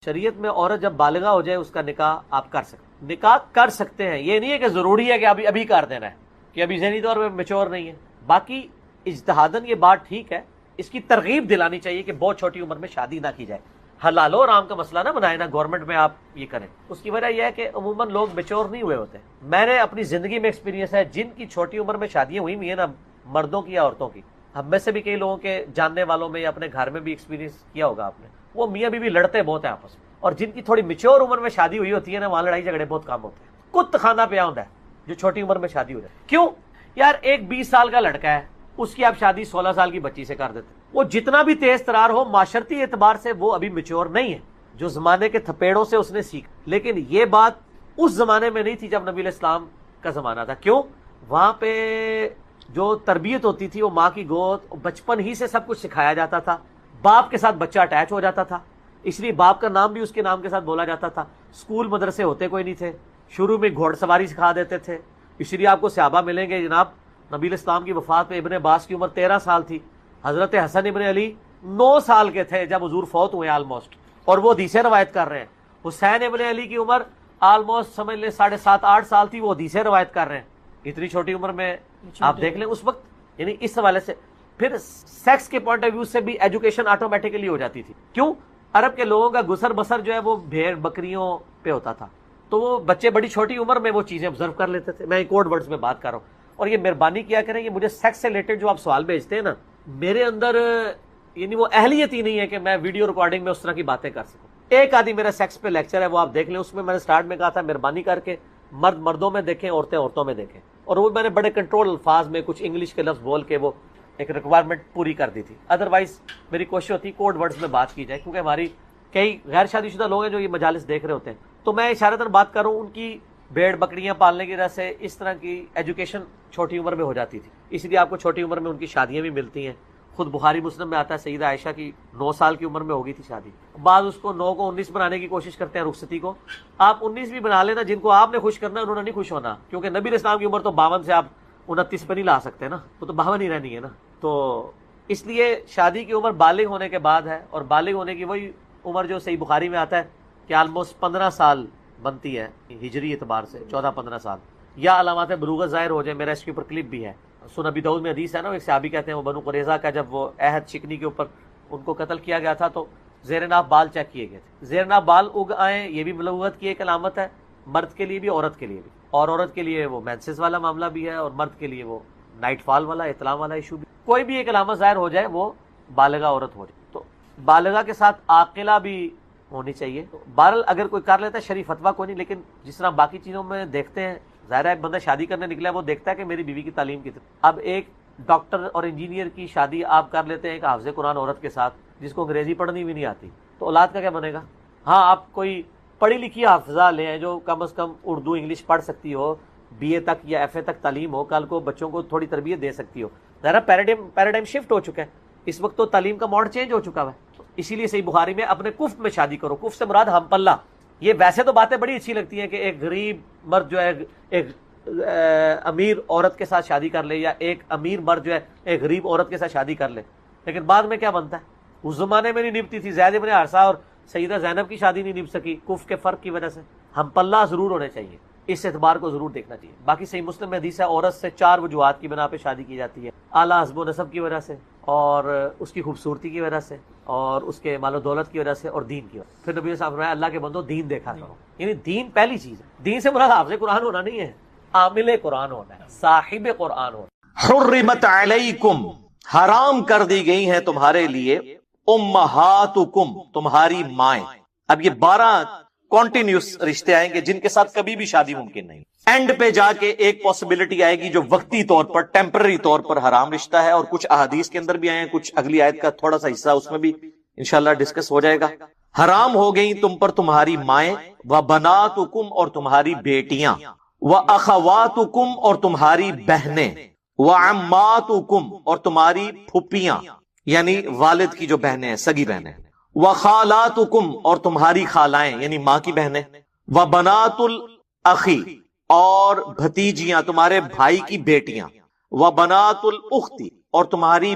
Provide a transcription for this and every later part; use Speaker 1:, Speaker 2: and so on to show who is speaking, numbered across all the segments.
Speaker 1: شریعت میں عورت جب بالغہ ہو جائے اس کا نکاح آپ نکاح کر سکتے ہیں. یہ نہیں ہے کہ ضروری ہے کہ ابھی کر دینا ہے کہ ابھی ذہنی طور پہ میچور نہیں ہے. باقی اجتہاداً یہ بات ٹھیک ہے, اس کی ترغیب دلانی چاہیے کہ بہت چھوٹی عمر میں شادی نہ کی جائے. حلال و حرام کا مسئلہ نہ بنائے نا گورنمنٹ میں آپ یہ کریں. اس کی وجہ یہ ہے کہ عموماً لوگ میچور نہیں ہوئے ہوتے. میں نے اپنی زندگی میں ایکسپیرینس ہے, جن کی چھوٹی عمر میں شادیاں ہوئی ہیں نا, مردوں کی یا عورتوں کی, ہم میں سے بھی کئی لوگوں کے جاننے والوں میں یا اپنے گھر میں بھی ایکسپیرینس کیا ہوگا آپ نے, وہ میاں بیوی لڑتے بہت ہیں آپس میں. اور جن کی تھوڑی میچور عمر میں شادی ہوئی ہوتی ہے نا, وہاں لڑائی جھگڑے بہت کم ہوتے ہیں. کت خانہ پہ ہوتا ہے جو چھوٹی عمر میں شادی ہو جائے. کیوں یار, ایک 20 سال کا لڑکا ہے, اس کی آپ شادی 16 سال کی بچی سے کر دیتے. وہ جتنا بھی تیز ترار ہو, معاشرتی اعتبار سے وہ ابھی میچور نہیں ہے, جو زمانے کے تھپیڑوں سے اس نے سیکھا. لیکن یہ بات اس زمانے میں نہیں تھی جب نبی علیہ السلام کا زمانہ تھا. کیوں؟ وہاں پہ جو تربیت ہوتی تھی وہ ماں کی گود, بچپن ہی سے سب کچھ سکھایا جاتا تھا. باپ کے ساتھ بچہ اٹیچ ہو جاتا تھا, اس لیے باپ کا نام بھی اس کے نام کے ساتھ بولا جاتا تھا. اسکول مدرسے ہوتے کوئی نہیں تھے, شروع میں گھوڑ سواری سکھا دیتے تھے. اس لیے آپ کو صحابہ ملیں گے جناب, نبی علیہ السلام کی وفات پہ ابن عباس کی عمر 13 سال تھی, حضرت حسن ابن علی 9 سال کے تھے جب حضور فوت ہوئے آلموسٹ, اور وہ حدیثیں روایت کر رہے ہیں. حسین ابن علی کی عمر آلموسٹ سمجھ لیں 7.5-8 سال تھی, وہ حدیثیں روایت کر رہے ہیں. اتنی چھوٹی عمر میں آپ دیکھ لیں اس وقت. یعنی اس حوالے سے پھر سیکس کے پوائنٹ آف ویو سے بھی ایجوکیشن آٹومیٹیکلی ہو جاتی تھی. کیوں؟ عرب کے لوگوں کا گزر بسر جو ہے وہ بھیڑ بکریوں پہ ہوتا تھا, تو وہ بچے بڑی چھوٹی عمر میں وہ چیزیں آبزرو کر لیتے تھے. میں کوڈ ورڈز میں بات کر رہا ہوں. اور یہ مہربانی کیا کریں, یہ مجھے سیکس سے ریلیٹڈ جو آپ سوال بھیجتے ہیں نا, میرے اندر یعنی وہ اہلیت ہی نہیں ہے کہ میں ویڈیو ریکارڈنگ میں اس طرح کی باتیں کر سکوں. ایک آدھی میرا سیکس پہ لیکچر ہے, وہ آپ دیکھ لیں. اس میں نے سٹارٹ میں کہا تھا مہربانی کر کے مرد مردوں میں دیکھیں, عورتیں عورتوں میں دیکھیں. اور وہ میں نے بڑے کنٹرول الفاظ میں کچھ انگلش کے لفظ بول کے وہ ایک ریکوائرمنٹ پوری کر دی تھی. ادروائز میری کوشش ہوتی کوڈ ورڈز میں بات کی جائے, کیونکہ ہماری کئی غیر شادی شدہ لوگ ہیں جو یہ مجالس دیکھ رہے ہوتے ہیں. تو میں اشارتاً بات کروں, ان کی بھیڑ بکریاں پالنے کی وجہ سے اس طرح کی ایجوکیشن چھوٹی عمر میں ہو جاتی تھی. اس لیے آپ کو چھوٹی عمر میں ان کی شادیاں بھی ملتی ہیں. خود بخاری مسلم میں آتا ہے سیدہ عائشہ کی 9 سال کی عمر میں ہو گئی تھی شادی. بعض اس کو 9 کو 19 بنانے کی کوشش کرتے ہیں رخصتی کو. آپ 19 بھی بنا لینا, جن کو آپ نے خوش کرنا ہے انہوں نے نہیں خوش ہونا, کیونکہ نبی علیہ السلام کی عمر تو 52 سے آپ 29 پہ نہیں لا سکتے نا, وہ تو 52 ہی رہنی ہے نا. تو اس لیے شادی کی عمر بالغ ہونے کے بعد ہے, اور بالغ ہونے کی وہی عمر جو صحیح بخاری میں آتا ہے کہ آلموسٹ 15 سال بنتی ہے ہجری اعتبار سے, 14-15 سال, یا علامات بلوغت ظاہر ہو جائے. میرا اس کے اوپر کلپ بھی ہے, سنن ابی داؤد میں حدیث ہے نا, ایک صحابی کہتے ہیں وہ بنو قریظہ کا جب وہ عہد شکنی کے اوپر ان کو قتل کیا گیا تھا تو زیر ناف بال چیک کیے گئے تھے. زیر ناف بال اگ آئیں, یہ بھی بلوغت کی ایک علامت ہے, مرد کے لیے بھی عورت کے لیے بھی. اور عورت کے لیے وہ مینسز والا معاملہ بھی ہے, اور مرد کے لیے وہ نائٹ فال والا احتلام والا ایشو بھی. کوئی بھی ایک علامت ظاہر ہو جائے وہ بالغہ عورت ہو جائے. تو بالغہ کے ساتھ عاقلہ بھی ہونی چاہیے. بہرحال اگر کوئی کر لیتا ہے شریف فتویٰ کوئی نہیں, لیکن جس طرح باقی چیزوں میں دیکھتے ہیں, ظاہر ہے ایک بندہ شادی کرنے نکلا ہے وہ دیکھتا ہے کہ میری بیوی کی تعلیم کتنی. اب ایک ڈاکٹر اور انجینئر کی شادی آپ کر لیتے ہیں ایک حافظ قرآن عورت کے ساتھ جس کو انگریزی پڑھنی بھی نہیں آتی, تو اولاد کا کیا بنے گا؟ ہاں آپ کوئی پڑھی لکھی حافظہ لیں جو کم از کم اردو انگلش پڑھ سکتی ہو, BA تک یا FA تک تعلیم ہو, کل کو بچوں کو تھوڑی تربیت دے سکتی ہو. ظاہر پیراڈائم شفٹ ہو چکا ہے اس وقت, تو تعلیم کا موڈ چینج ہو چکا ہے. اسی لیے صحیح بخاری میں اپنے کفر میں شادی کرو. کفر سے مراد ہم پلہ. یہ ویسے تو باتیں بڑی اچھی لگتی ہیں کہ ایک غریب مرد جو ہے ایک امیر عورت کے ساتھ شادی کر لے, یا ایک امیر مرد جو ہے ایک غریب عورت کے ساتھ شادی کر لے, لیکن بعد میں کیا بنتا ہے؟ اس زمانے میں نہیں نبھتی تھی. زید بن حارثہ اور سیدہ زینب کی شادی نہیں نبھ سکی کفر کے فرق کی وجہ سے. ہم پلہ ضرور ہونے چاہیے, اس اعتبار کو ضرور دیکھنا چاہیے. باقی صحیح مسلم میں حدیث ہے عورت سے 4 وجوہات کی بنا پہ شادی کی جاتی ہے, اعلیٰ حسب و نسب کی وجہ سے, اور اس کی خوبصورتی کی وجہ سے, اور اس کے مال و دولت کی وجہ سے, اور دین کی وجہ سے. پھر نبی صاحب فرمایا اللہ کے بندو دین دیکھا کرو. یعنی دین پہلی چیز ہے. دین سے مراد حافظ قرآن ہونا نہیں ہے, عامل قرآن ہونا ہے, صاحب قرآن ہونا.
Speaker 2: حرمت علیکم, حرام کر دی گئی ہیں تمہارے لیے, امہاتکم, تمہاری مائیں. اب یہ 12 کانٹینیوس رشتے آئیں گے جن کے ساتھ کبھی بھی شادی ممکن نہیں. اینڈ پہ جا کے ایک پاسبلٹی آئے گی جو وقتی طور پر, ٹیمپرری طور پر حرام رشتہ ہے, اور کچھ احادیث کے اندر بھی آئے ہیں, کچھ اگلی آیت کا تھوڑا سا حصہ اس میں بھی انشاءاللہ ڈسکس ہو جائے گا. حرام ہو گئی تم پر تمہاری مائیں, وبناتکم, اور تمہاری بیٹیاں, واخواتکم, اور تمہاری بہنیں, وعماتکم, اور تمہاری پھپھیاں یعنی والد کی جو بہنیں ہیں, سگی بہنیں, وخالاتکم, اور تمہاری خالائیں یعنی ماں کی بہنیں, وبنات الاخی, اور بھتیجیاں تمہارے بھائی کی بیٹیاں, وبنات الاختی, اور تمہاری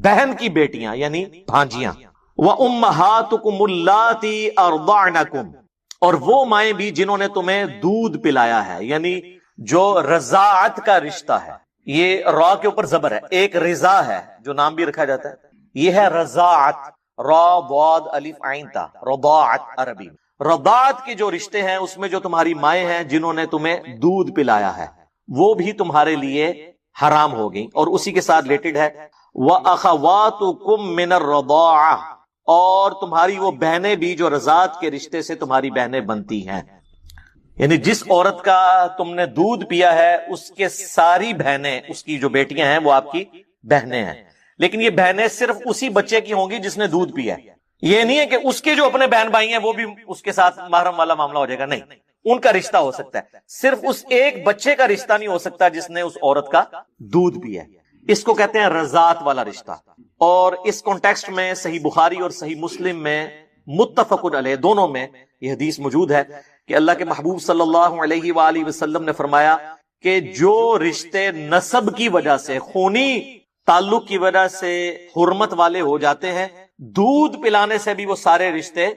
Speaker 2: بہن کی بیٹیاں یعنی بھانجیاں, وَأُمَّهَاتُكُمُ اللَّاتِي أَرْضَعْنَكُمْ، اور وہ مائیں بھی جنہوں نے تمہیں دودھ پلایا ہے، یعنی جو رضاعت کا رشتہ ہے. یہ را کے اوپر زبر ہے، ایک رضا ہے جو نام بھی رکھا جاتا ہے، یہ ہے رضاعت، را ضاد الف عین تا، رضاعت عربی. رضاعت کے جو رشتے ہیں اس میں جو تمہاری مائیں ہیں جنہوں نے تمہیں دودھ پلایا ہے وہ بھی تمہارے لیے حرام ہو گئی. اور اسی کے ساتھ ریلیٹڈ ہے وَأَخَوَاتُكُم مِّنَ الرَّضَاعَةِ، اور تمہاری وہ بہنیں بھی جو رضاعت کے رشتے سے تمہاری بہنیں بنتی ہیں. یعنی جس عورت کا تم نے دودھ پیا ہے اس کے ساری بہنیں، اس کی جو بیٹیاں ہیں وہ آپ کی بہنیں ہیں، لیکن یہ بہنیں صرف اسی بچے کی ہوں گی جس نے دودھ پیا ہے. یہ نہیں ہے کہ اس کے جو اپنے بہن بھائی ہیں وہ بھی اس کے ساتھ محرم والا معاملہ ہو جائے گا، نہیں، ان کا رشتہ ہو سکتا ہے، صرف اس ایک بچے کا رشتہ نہیں ہو سکتا جس نے اس عورت کا دودھ پیا ہے. اس کو کہتے ہیں رضاعت والا رشتہ. اور اس کانٹیکسٹ میں صحیح بخاری اور صحیح مسلم میں متفق علیہ دونوں میں یہ حدیث موجود ہے کہ اللہ کے محبوب صلی اللہ علیہ وآلہ وسلم نے فرمایا کہ جو رشتے نسب کی وجہ سے، خونی تعلق کی وجہ سے حرمت والے ہو جاتے ہیں، دودھ پلانے سے بھی وہ سارے رشتے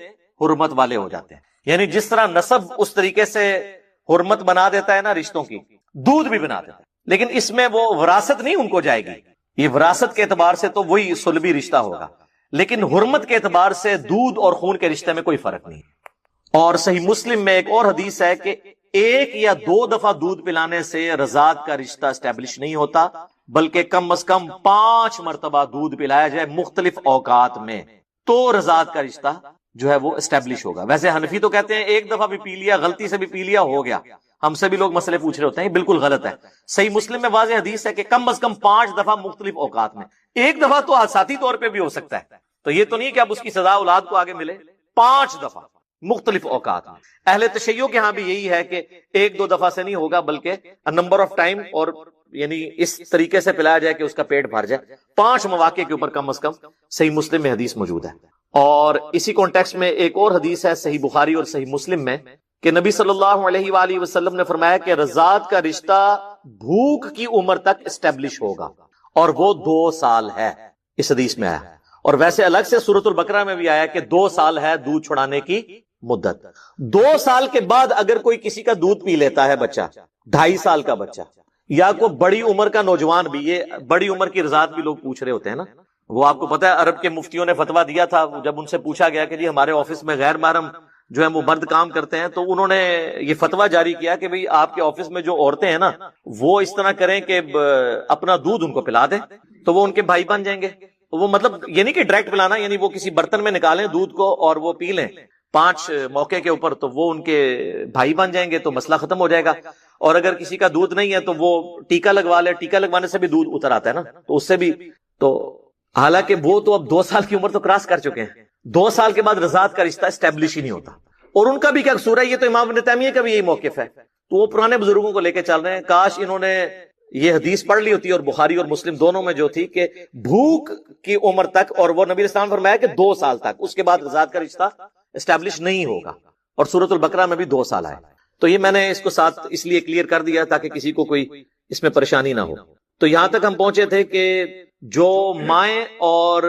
Speaker 2: حرمت والے ہو جاتے ہیں. یعنی جس طرح نسب اس طریقے سے حرمت بنا دیتا ہے نا رشتوں کی، دودھ بھی بنا دیتا ہے، لیکن اس میں وہ وراثت نہیں ان کو جائے گی. یہ وراثت کے اعتبار سے تو وہی صلبی رشتہ ہوگا، لیکن حرمت کے اعتبار سے دودھ اور خون کے رشتے میں کوئی فرق نہیں. اور صحیح مسلم میں ایک اور حدیث ہے کہ ایک یا دو دفعہ دودھ پلانے سے رضاعت کا رشتہ اسٹیبلش نہیں ہوتا، بلکہ کم از کم 5 مرتبہ دودھ پلایا جائے مختلف اوقات میں تو رضاعت کا رشتہ جو ہے وہ اسٹیبلش ہوگا. ویسے حنفی تو کہتے ہیں ایک دفعہ بھی پی لیا، غلطی سے بھی پی لیا، ہو گیا. ہم سے بھی لوگ مسئلے پوچھ رہے ہوتے ہیں، یہ بالکل غلط ہے. صحیح مسلم میں واضح حدیث ہے کہ کم از کم 5 دفعہ مختلف اوقات میں. ایک دفعہ تو ذاتی طور پہ بھی ہو سکتا ہے، تو یہ تو نہیں کہ اب اس کی سزا اولاد کو آگے ملے. 5 دفعہ مختلف اوقات میں. اہل تشیع کے ہاں بھی یہی ہے کہ 1-2 دفعہ سے نہیں ہوگا، بلکہ نمبر آف ٹائم، اور یعنی اس طریقے سے پلایا جائے کہ اس کا پیٹ بھر جائے. 5 مواقع کے اوپر کم از کم صحیح مسلم میں حدیث موجود ہے. اور اسی کانٹیکسٹ میں ایک اور حدیث ہے صحیح بخاری اور صحیح مسلم میں کہ نبی صلی اللہ علیہ وآلہ وسلم نے فرمایا کہ رضاعت کا رشتہ بھوک کی عمر تک اسٹیبلش ہوگا، اور وہ 2 سال ہے. اس حدیث میں آیا. اور ویسے الگ سے سورۃ البقرہ میں بھی آیا کہ 2 سال ہے دودھ چھڑانے کی مدت. 2 سال کے بعد اگر کوئی کسی کا دودھ پی لیتا ہے بچہ، 2.5 سال کا بچہ یا کوئی بڑی عمر کا نوجوان بھی، یہ بڑی عمر کی رضاعت بھی لوگ پوچھ رہے ہوتے ہیں نا. وہ آپ کو پتا ہے عرب کے مفتیوں نے فتویٰ دیا تھا، جب ان سے پوچھا گیا کہ جی ہمارے آفس میں غیر محرم جو ہے وہ مرد کام کرتے ہیں، تو انہوں نے یہ فتویٰ جاری کیا کہ بھئی آپ کے آفس میں جو عورتیں ہیں نا وہ اس طرح کریں کہ اپنا دودھ ان کو پلا دیں تو وہ ان کے بھائی بن جائیں گے. وہ مطلب یہ نہیں کہ ڈائریکٹ پلانا، یعنی وہ کسی برتن میں نکالیں دودھ کو اور وہ پی لیں 5 موقع کے اوپر، تو وہ ان کے بھائی بن جائیں گے، تو مسئلہ ختم ہو جائے گا. اور اگر کسی کا دودھ نہیں ہے تو وہ ٹیکا لگوا لے، ٹیکا لگوانے سے بھی دودھ اتر آتا ہے نا، تو اس سے بھی. تو حالانکہ وہ تو اب 2 سال کی عمر تو کراس کر چکے ہیں. 2 سال کے بعد رضاعت کا رشتہ اسٹیبلش ہی نہیں ہوتا. اور ان کا بھی کیا قصور ہے؟ یہ تو امام ابن تیمیہ کا بھی یہی موقف ہے. تو وہ پرانے بزرگوں کو لے کے چل رہے ہیں. کاش انہوں نے یہ حدیث پڑھ لی ہوتی، اور بخاری اور مسلم دونوں میں جو تھی کہ بھوک کی عمر تک، اور وہ نبی اسلام نے فرمایا کہ 2 سال تک، اس کے بعد رضاعت کا رشتہ اسٹیبلش نہیں ہوگا. اور سورۃ البقرہ میں بھی 2 سال آئے. تو یہ میں نے اس کو ساتھ اس لیے کلیئر کر دیا تاکہ کسی کو کوئی اس میں پریشانی نہ ہو. تو یہاں تک ہم پہنچے تھے کہ جو مائیں اور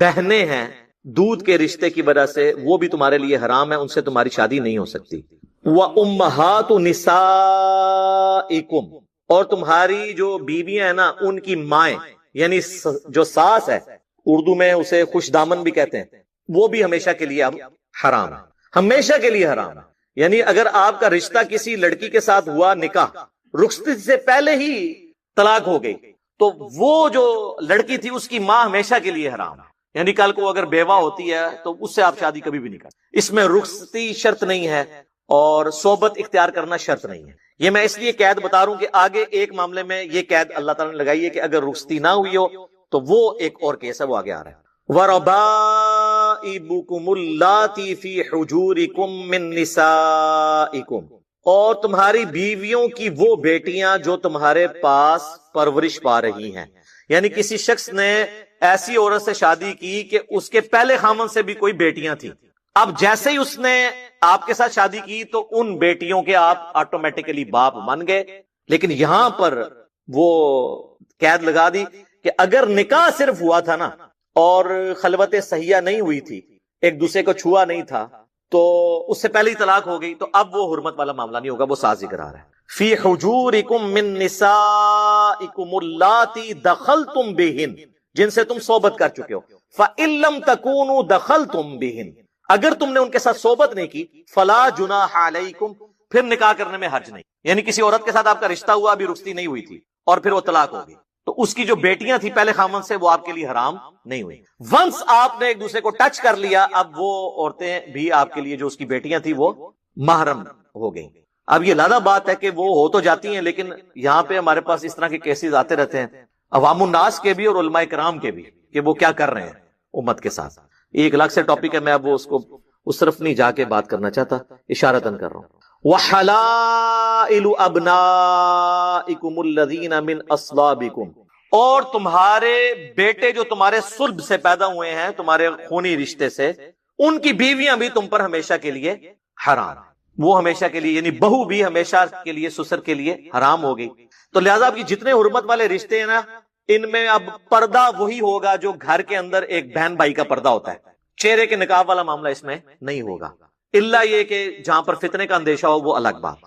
Speaker 2: بہنیں ہیں دودھ کے رشتے کی وجہ سے وہ بھی تمہارے لیے حرام ہے، ان سے تمہاری شادی نہیں ہو سکتی. وَأُمَّهَاتُ نِسَائِكُمْ، اور تمہاری جو بیویاں ہیں نا ان کی مائیں، یعنی جو ساس ہے، اردو میں اسے خوش دامن بھی کہتے ہیں، وہ بھی ہمیشہ کے لیے اب حرام ہے. ہمیشہ کے لیے حرام ہے. یعنی اگر آپ کا رشتہ کسی لڑکی کے ساتھ ہوا، نکاح رخصتی سے پہلے ہی طلاق ہو گئی، تو وہ جو لڑکی تھی اس کی ماں ہمیشہ کے لیے حرام ہے. یعنی کل کو اگر بیوہ ہوتی ہے تو اس سے آپ شادی کبھی بھی نہیں کر. اس میں رخصتی شرط نہیں ہے اور صحبت اختیار کرنا شرط نہیں ہے. یہ میں اس لیے قید بتا رہا ہوں کہ آگے ایک معاملے میں یہ قید اللہ تعالیٰ نے لگائی ہے کہ اگر رخصتی نہ ہوئی ہو تو وہ ایک اور کیس ہے، وہ آگے آ رہا ہے. وَرَبَائِبُكُمُ اللَّاتِي فِي حُجُورِكُم مِّن نِّسَائِكُمْ، اور تمہاری بیویوں کی وہ بیٹیاں جو تمہارے پاس پرورش پا رہی ہیں. یعنی کسی شخص نے ایسی عورت سے شادی کی کہ اس کے پہلے خامن سے بھی کوئی بیٹیاں تھیں. اب جیسے ہی اس نے آپ کے ساتھ شادی کی تو ان بیٹیوں کے آپ آٹومیٹکلی باپ بن گئے. لیکن یہاں پر وہ قید لگا دی کہ اگر نکاح صرف ہوا تھا نا اور خلوت صحیحہ نہیں ہوئی تھی، ایک دوسرے کو چھوا نہیں تھا، تو اس سے پہلے ہی طلاق ہو گئی، تو اب وہ حرمت والا معاملہ نہیں ہوگا، وہ ساتھ ذکر آ رہا ہے فی حجورکم من نسائکم اللاتی دخلتم بہن، جن سے تم صحبت کر چکے ہو، فإن لم تکونوا دخلتم بہن، اگر تم نے ان کے ساتھ صحبت نہیں کی، فلا جناح علیکم، پھر نکاح کرنے میں حرج نہیں، یعنی کسی عورت کے ساتھ آپ کا رشتہ ہوا، ابھی رخصتی نہیں ہوئی تھی اور پھر وہ طلاق ہو گئی، تو اس کی جو بیٹیاں تھیں پہلے خامن سے، وہ آپ کے لیے حرام نہیں ہوئی۔ ونس آپ نے ایک دوسرے کو ٹچ کر لیا، اب وہ عورتیں بھی آپ کے لیے، جو اس کی بیٹیاں تھیں، وہ محرم ہو گئیں۔ اب یہ لادہ بات ہے کہ وہ ہو تو جاتی ہیں، لیکن یہاں پہ ہمارے پاس اس طرح کے کیسز آتے رہتے ہیں، عوام الناس کے بھی اور علماء کرام کے بھی، کہ وہ کیا کر رہے ہیں امت کے ساتھ۔ ایک الگ سے ٹاپک ہے، میں اب وہ اس کو اس طرف نہیں جا کے بات کرنا چاہتا، اشارتاً کر رہا ہوں۔ وَحَلَائِلُ أَبْنَائِكُمُ الَّذِينَ مِنْ أَصْلَابِكُمْ، اور تمہارے بیٹے جو تمہارے صلب سے پیدا ہوئے ہیں، تمہارے خونی رشتے سے، ان کی بیویاں بھی تم پر ہمیشہ کے لیے حرام، وہ ہمیشہ کے لیے، یعنی بہو بھی ہمیشہ کے لیے سسر کے لیے حرام ہو گئی۔ تو لہذا اب یہ جتنے حرمت والے رشتے ہیں نا، ان میں اب پردہ وہی ہوگا جو گھر کے اندر ایک بہن بھائی کا پردہ ہوتا ہے، چہرے کے نقاب والا معاملہ اس میں نہیں ہوگا، الا یہ کہ جہاں پر فتنے کا اندیشہ ہو، وہ الگ بات۔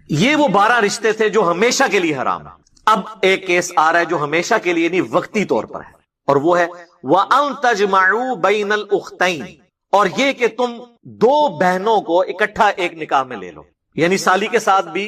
Speaker 2: یہ وہ 12 رشتے تھے جو ہمیشہ کے لیے حرام ہیں۔ اب ایک کیس آ رہا ہے جو ہمیشہ کے لیے نہیں، وقتی طور پر ہے، اور وہ ہے وَأَن تَجْمَعُوا بَيْنَ الْأُخْتَيْنِ، اور یہ کہ تم 2 بہنوں کو اکٹھا ایک نکاح میں لے لو، یعنی سالی کے ساتھ بھی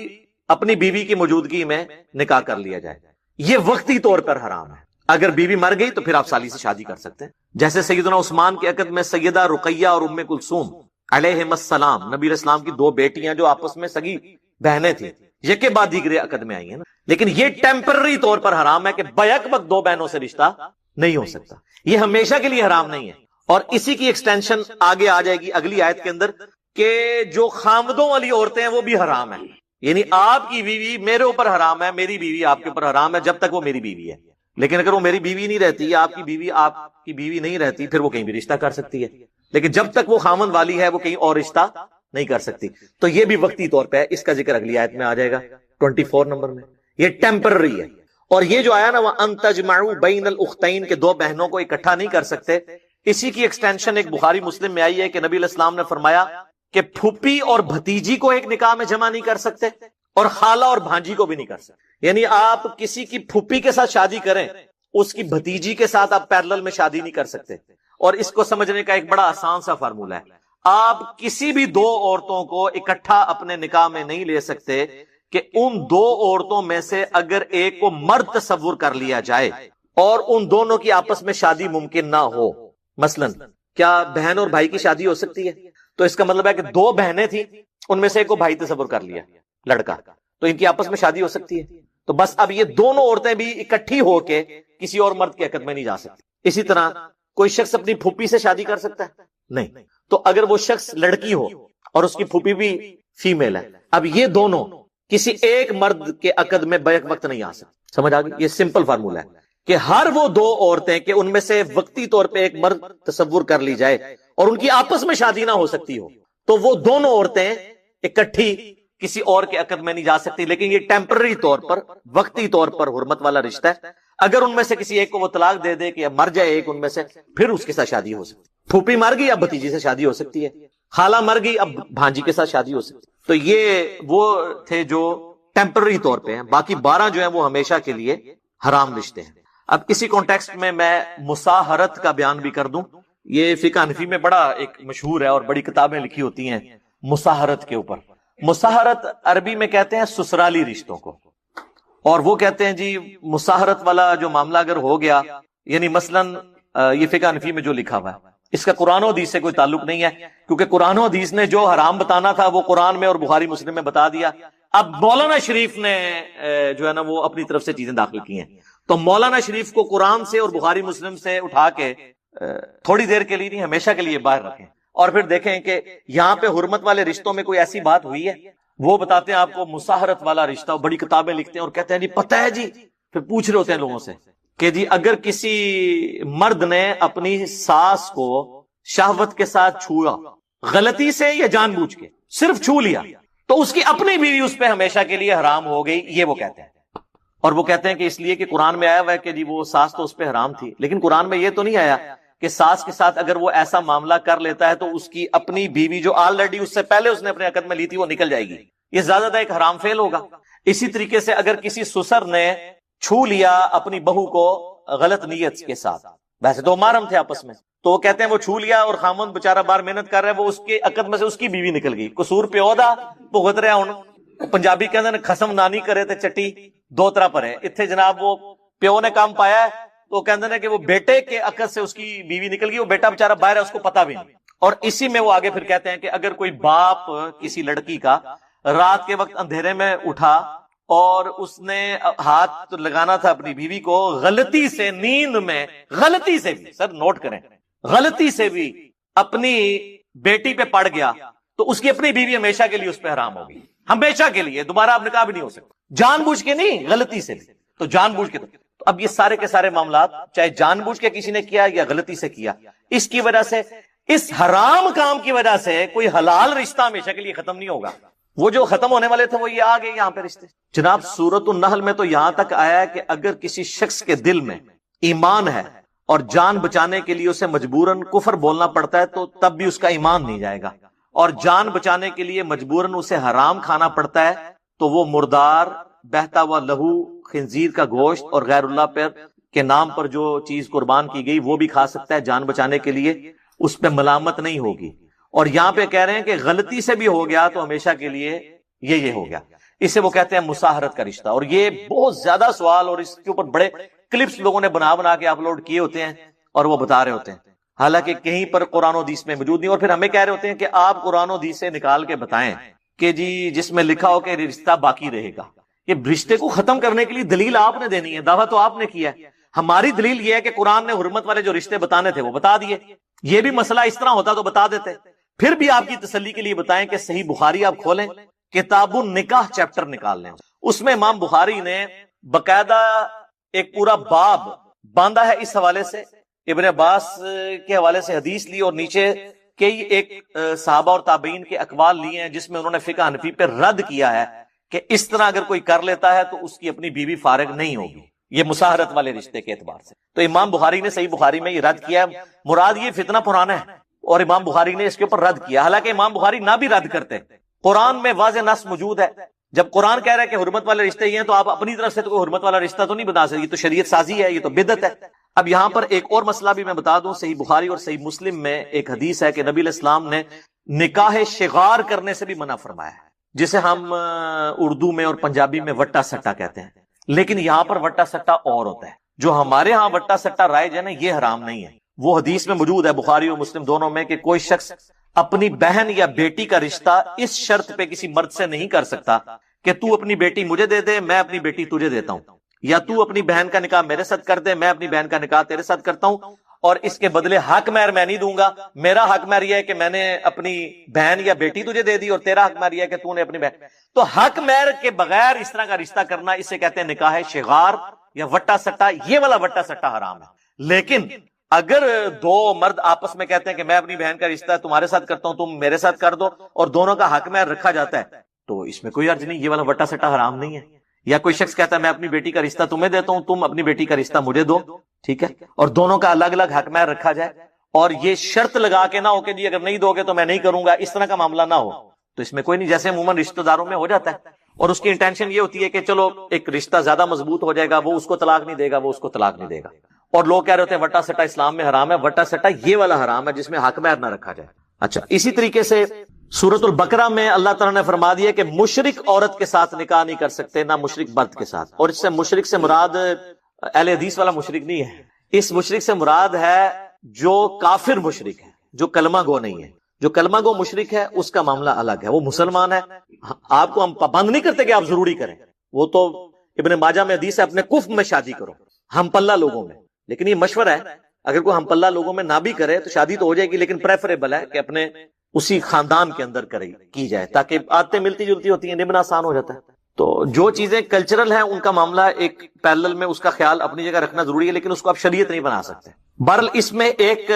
Speaker 2: اپنی بیوی کی موجودگی میں نکاح کر لیا جائے، یہ وقتی طور پر حرام ہے۔ اگر بیوی مر گئی تو پھر آپ سالی سے شادی کر سکتے ہیں، جیسے سیدنا عثمان کے عقد میں سیدہ رقیہ اور ام کلثوم علیہم السلام، نبی علیہ السلام کی 2 بیٹیاں جو آپس میں سگی بہنیں تھیں، یکے بعد دیگرے عقد میں آئی ہیں نا، لیکن یہ ٹیمپرری طور پر حرام ہے کہ بیک وقت 2 بہنوں سے رشتہ نہیں ہو سکتا، یہ ہمیشہ کے لیے حرام نہیں ہے۔ اور اسی کی ایکسٹینشن آگے آ جائے گی اگلی آیت کے اندر، کہ جو خامدوں والی عورتیں ہیں وہ بھی حرام ہیں، یعنی آپ کی بیوی میرے اوپر حرام ہے، میری بیوی آپ کے اوپر حرام ہے جب تک وہ میری بیوی ہے، لیکن اگر وہ میری بیوی نہیں رہتی، آپ کی بیوی نہیں رہتی، پھر وہ کہیں بھی رشتہ کر سکتی ہے، لیکن جب تک وہ خامن والی ہے وہ کہیں اور رشتہ نہیں کر سکتی۔ تو یہ بھی وقتی طور پہ ہے، اس کا ذکر اگلی آیت میں آ جائے گا 24 نمبر میں، یہ ٹیمپرری ہے۔ اور یہ جو آیا نا وَأَن تَجْمَعُوا بَيْنَ الْأُخْتَيْنِ کہ 2 بہنوں کو اکٹھا نہیں کر سکتے، اسی کی ایکسٹینشن ایک بخاری مسلم میں آئی ہے کہ نبی علیہ السلام نے فرمایا کہ پھوپھی اور بھتیجی کو ایک نکاح میں جمع نہیں کر سکتے، اور خالہ اور بھانجی کو بھی نہیں کر سکتے، یعنی آپ کسی کی پھوپھی کے ساتھ شادی کریں، اس کی بھتیجی کے ساتھ آپ پیرلل میں شادی نہیں کر سکتے۔ اور اس کو سمجھنے کا ایک بڑا آسان سا فارمولہ ہے، آپ کسی بھی 2 عورتوں کو اکٹھا اپنے نکاح میں نہیں لے سکتے کہ ان 2 عورتوں میں سے اگر ایک کو مرد تصور کر لیا جائے اور ان دونوں کی آپس میں شادی ممکن نہ ہو۔ مثلا کیا بہن اور بھائی کی شادی ہو سکتی ہے؟ تو اس کا مطلب ہے کہ 2 بہنیں تھیں، ان میں سے ایک کو بھائی تصور کر لیا لڑکا، تو ان کی آپس میں شادی ہو سکتی ہے۔ تو بس اب یہ دونوں عورتیں بھی اکٹھی ہو کے کسی اور مرد کے عقد میں نہیں جا سکتی۔ اسی طرح کوئی شخص اپنی پھوپھی سے شادی کر سکتا ہے؟ نہیں۔ تو اگر وہ شخص لڑکی ہو اور اس کی پھوپھی بھی فیمیل ہے، اب یہ دونوں کسی ایک مرد کے عقد میں بیک وقت نہیں آ سکتے۔ سمجھ آ گئی؟ یہ سمپل فارمولہ ہے کہ ہر وہ 2 عورتیں کہ ان میں سے وقتی طور پہ ایک مرد تصور کر لی جائے اور ان کی آپس میں شادی نہ ہو سکتی ہو، تو وہ دونوں عورتیں اکٹھی کسی اور کے عقد میں نہیں جا سکتی، لیکن یہ ٹیمپرری طور پر، وقتی طور پر حرمت والا رشتہ ہے۔ اگر ان میں سے کسی ایک کو وہ طلاق دے دے کہ اب مر جائے ایک ان میں سے، پھر اس کے ساتھ شادی ہو سکتی، پھوپھی مر گئی اب بھتیجی سے شادی ہو سکتی ہے، خالہ مر گئی اب بھانجی کے ساتھ شادی ہو سکتی۔ تو یہ وہ تھے جو ٹیمپرری طور پہ ہیں، باقی 12 جو ہیں وہ ہمیشہ کے لیے حرام رشتے ہیں۔ اب اسی کانٹیکسٹ میں مصاہرت کا بیان بھی کر دوں۔ یہ فقہ حنفی میں بڑا ایک مشہور ہے اور بڑی کتابیں لکھی ہوتی ہیں مصاہرت کے اوپر۔ مصاہرت عربی میں کہتے ہیں سسرالی رشتوں کو، اور وہ کہتے ہیں جی مصاہرت والا جو معاملہ اگر ہو گیا، یعنی مثلاً یہ فقہ حنفی میں جو لکھا ہوا ہے اس کا قرآن و حدیث سے کوئی تعلق نہیں ہے، کیونکہ قرآن و حدیث نے جو حرام بتانا تھا وہ قرآن میں اور بخاری مسلم میں بتا دیا۔ اب مولانا شریف نے جو ہے نا وہ اپنی طرف سے چیزیں داخل کی ہیں، تو مولانا شریف کو قرآن سے اور بخاری مسلم سے اٹھا کے تھوڑی دیر کے لیے نہیں، ہمیشہ کے لیے باہر رکھیں، اور پھر دیکھیں کہ یہاں پہ حرمت والے رشتوں میں کوئی ایسی بات ہوئی ہے، وہ بتاتے ہیں آپ کو مصاہرت والا رشتہ، بڑی کتابیں لکھتے ہیں اور کہتے ہیں جی پتہ ہے جی، پھر پوچھ رہے ہوتے ہیں لوگوں سے کہ جی اگر کسی مرد نے اپنی ساس کو شہوت کے ساتھ چھوا، غلطی سے یا جان بوجھ کے، صرف چھو لیا، تو اس کی اپنی بیوی اس پہ ہمیشہ کے لیے حرام ہو گئی، یہ وہ کہتے ہیں۔ اور وہ کہتے ہیں کہ اس لیے کہ قرآن میں آیا ہوا ہے کہ جی وہ ساس تو اس پہ حرام تھی، لیکن قرآن میں یہ تو نہیں آیا کہ ساس کے ساتھ اگر وہ ایسا معاملہ کر لیتا ہے تو اس کی اپنی بیوی جو آلریڈی اس سے پہلے اس نے اپنے عقد میں لی تھی وہ نکل جائے گی. یہ زیادہ ایک حرام فعل ہوگا. اسی طریقے سے اگر کسی سسر نے چھو لیا اپنی بہو کو غلط نیت کے ساتھ، ویسے تو محرم تھے آپس میں، تو وہ کہتے ہیں وہ چھو لیا اور خامن بےچارا باہر محنت کر رہا ہے، وہ اس کے عقد میں سے اس کی بیوی نکل گئی. قصور پیو دا بھگت رہا ہوں. پنجابی کہتے ہیں خسم نانی کرے تے چٹی دو طرح پر ہے. اتنے جناب وہ پیو نے کام پایا ہے تو کہتے ہیں کہ وہ بیٹے کے عقد سے اس کی بیوی نکل گئی، وہ بیٹا بےچارا باہر ہے، اس کو پتا بھی نہیں. اور اسی میں وہ آگے پھر کہتے ہیں کہ اگر کوئی باپ کسی لڑکی کا رات کے وقت اندھیرے میں اٹھا اور اس نے ہاتھ لگانا تھا اپنی بیوی کو، غلطی سے نیند میں غلطی سے بھی، سر نوٹ کریں، غلطی سے بھی اپنی بیٹی پہ پڑ گیا تو اس کی اپنی بیوی ہمیشہ کے لیے اس پہ حرام ہوگی، ہمیشہ کے لیے، دوبارہ اب نکاح بھی نہیں ہو سکتا. جان بوجھ کے نہیں، غلطی سے بھی. تو جان بوجھ کے تو اب یہ سارے کے سارے معاملات چاہے جان بوجھ کے کسی نے کیا یا غلطی سے کیا، اس کی وجہ سے، اس حرام کام کی وجہ سے کوئی حلال رشتہ ہمیشہ کے لیے ختم نہیں ہوگا. وہ جو ختم ہونے والے تھے وہ یہ آ گئے یہاں پہ رشتے. جناب سورۃ النحل میں تو یہاں تک آیا ہے کہ اگر کسی شخص کے دل میں ایمان ہے اور جان بچانے کے لیے اسے مجبوراً کفر بولنا پڑتا ہے تو تب بھی اس کا ایمان نہیں جائے گا، اور جان بچانے کے لیے مجبوراً اسے حرام کھانا پڑتا ہے تو وہ مردار، بہتا ہوا لہو، خنزیر کا گوشت اور غیر اللہ پر کے نام پر جو چیز قربان کی گئی وہ بھی کھا سکتا ہے جان بچانے کے لیے، اس پہ ملامت نہیں ہوگی. اور یہاں پہ کہہ رہے ہیں کہ غلطی سے بھی ہو گیا تو ہمیشہ کے لیے یہ ہو گیا. اسے وہ کہتے ہیں مساہرت کا رشتہ. اور یہ بہت زیادہ سوال اور اس کے اوپر بڑے کلپس لوگوں نے بنا کے اپلوڈ کیے ہوتے ہیں اور وہ بتا رہے ہوتے ہیں، حالانکہ کہیں پر قرآن و حدیث میں موجود نہیں. اور پھر ہمیں کہہ رہے ہوتے ہیں کہ آپ قرآن و حدیث سے نکال کے بتائیں کہ جی جس میں لکھا ہو کہ رشتہ باقی رہے گا. یہ رشتے کو ختم کرنے کے لیے دلیل آپ نے دینی ہے، دعویٰ تو آپ نے کیا ہے. ہماری دلیل یہ ہے کہ قرآن نے حرمت والے جو رشتے بتانے تھے وہ بتا دیے. یہ بھی مسئلہ اس طرح ہوتا تو بتا دیتے. پھر بھی آپ کی تسلی کے لیے بتائیں کہ صحیح بخاری آپ کھولیں، کتاب النکاح چیپٹر نکال لیں، اس میں امام بخاری نے باقاعدہ ایک پورا باب باندھا ہے اس حوالے سے. ابن عباس کے حوالے سے حدیث لی اور نیچے کئی ایک صحابہ اور تابعین کے اقوال لیے ہیں جس میں انہوں نے فقہ حنفی پہ رد کیا ہے کہ اس طرح اگر کوئی کر لیتا ہے تو اس کی اپنی بیوی فارغ نہیں ہوگی، یہ مساہرت والے رشتے کے اعتبار سے. تو امام بخاری نے صحیح بخاری میں یہ رد کیا ہے. مراد یہ فتنہ پرانا ہے اور امام بخاری نے اس کے اوپر رد کیا، حالانکہ امام بخاری نہ بھی رد کرتے، قرآن میں واضح نص موجود ہے. جب قرآن کہہ رہا ہے کہ حرمت والے رشتے یہ ہیں تو آپ اپنی طرف سے تو کوئی حرمت والا رشتہ تو نہیں بنا سکتے، یہ تو شریعت سازی ہے، یہ تو بدعت ہے. اب یہاں پر ایک اور مسئلہ بھی میں بتا دوں. صحیح بخاری اور صحیح مسلم میں ایک حدیث ہے کہ نبی علیہ السلام نے نکاح شغار کرنے سے بھی منع فرمایا ہے، جسے ہم اردو میں اور پنجابی میں وٹا سٹا کہتے ہیں. لیکن یہاں پر وٹا سٹا اور ہوتا ہے، جو ہمارے ہاں وٹا سٹا رائج ہے نا، یہ حرام نہیں ہے. وہ حدیث میں موجود ہے بخاری اور مسلم دونوں میں کہ کوئی شخص اپنی بہن یا بیٹی کا رشتہ اس شرط پہ کسی مرد سے نہیں کر سکتا کہ تو اپنی بیٹی مجھے دے دے، میں اپنی بیٹی تجھے دیتا ہوں، یا تو اپنی بہن کا نکاح میرے ساتھ کر دے، میں اپنی بہن کا نکاح تیرے ساتھ کرتا ہوں، اور اس کے بدلے حق مہر میں نہیں دوں گا. میرا حق مہر یہ ہے کہ میں نے اپنی بہن یا بیٹی تجھے دے دی، اور تیرا حق مہر یہ ہے کہ تو نے اپنی بہن. تو حق مہر کے بغیر اس طرح کا رشتہ کرنا، اسے کہتے ہیں نکاح شغار یا وٹا سٹا. یہ والا وٹا سٹا حرام ہے. لیکن اگر دو مرد آپس میں کہتے ہیں کہ میں اپنی بہن کا رشتہ تمہارے ساتھ کرتا ہوں، تم میرے ساتھ کر دو، اور دونوں کا حق مہر رکھا جاتا ہے، تو اس میں کوئی حرج نہیں، یہ والا وٹا سٹا حرام نہیں ہے. یا کوئی شخص کہتا ہے میں اپنی بیٹی کا رشتہ تمہیں دیتا ہوں، تم اپنی بیٹی کا رشتہ مجھے دو، ٹھیک ہے، اور دونوں کا الگ الگ حق مہر رکھا جائے، اور یہ شرط لگا کے نہ ہو کہ جی اگر نہیں دو گے تو میں نہیں کروں گا، اس طرح کا معاملہ نہ ہو. تو اس میں کوئی نہیں، جیسے عموماً رشتہ داروں میں ہو جاتا ہے، اور اس کی انٹینشن یہ ہوتی ہے کہ چلو ایک رشتہ زیادہ مضبوط ہو جائے گا، وہ اس کو طلاق نہیں دے گا، وہ اس کو طلاق نہیں دے گا. اور لوگ کہہ رہے ہوتے ہیں وٹا سٹا اسلام میں حرام ہے. وٹا سٹا یہ والا حرام ہے جس میں حق مہر نہ رکھا جائے. اچھا، اسی طریقے سے سورۃ البقرہ میں اللہ تعالیٰ نے فرما دیا کہ مشرک عورت کے ساتھ نکاح نہیں کر سکتے، نہ مشرک مرد کے ساتھ. اور اس سے مشرک سے مراد اہل حدیث والا مشرک نہیں ہے، اس مشرک سے مراد ہے جو کافر مشرک ہے، جو کلمہ گو نہیں ہے. جو کلمہ گو مشرک ہے اس کا معاملہ الگ ہے، وہ مسلمان ہے. آپ کو ہم پابند نہیں کرتے کہ آپ ضروری کریں، وہ تو ابن ماجہ میں حدیث ہے اپنے کفر میں شادی کرو، ہم پلہ لوگوں میں. لیکن یہ مشورہ ہے، اگر کوئی ہم پلہ لوگوں میں نہ بھی کرے تو شادی تو ہو جائے گی، لیکن پریفریبل ہے کہ اپنے اسی خاندان کے اندر کی جائے، تاکہ عادتیں ملتی جلتی ہوتی ہیں، نبھنا آسان ہو جاتا ہے. تو جو چیزیں کلچرل ہیں ان کا معاملہ ایک پیرلل میں اس کا خیال اپنی جگہ رکھنا ضروری ہے، لیکن اس کو آپ شریعت نہیں بنا سکتے. بہرحال اس میں ایک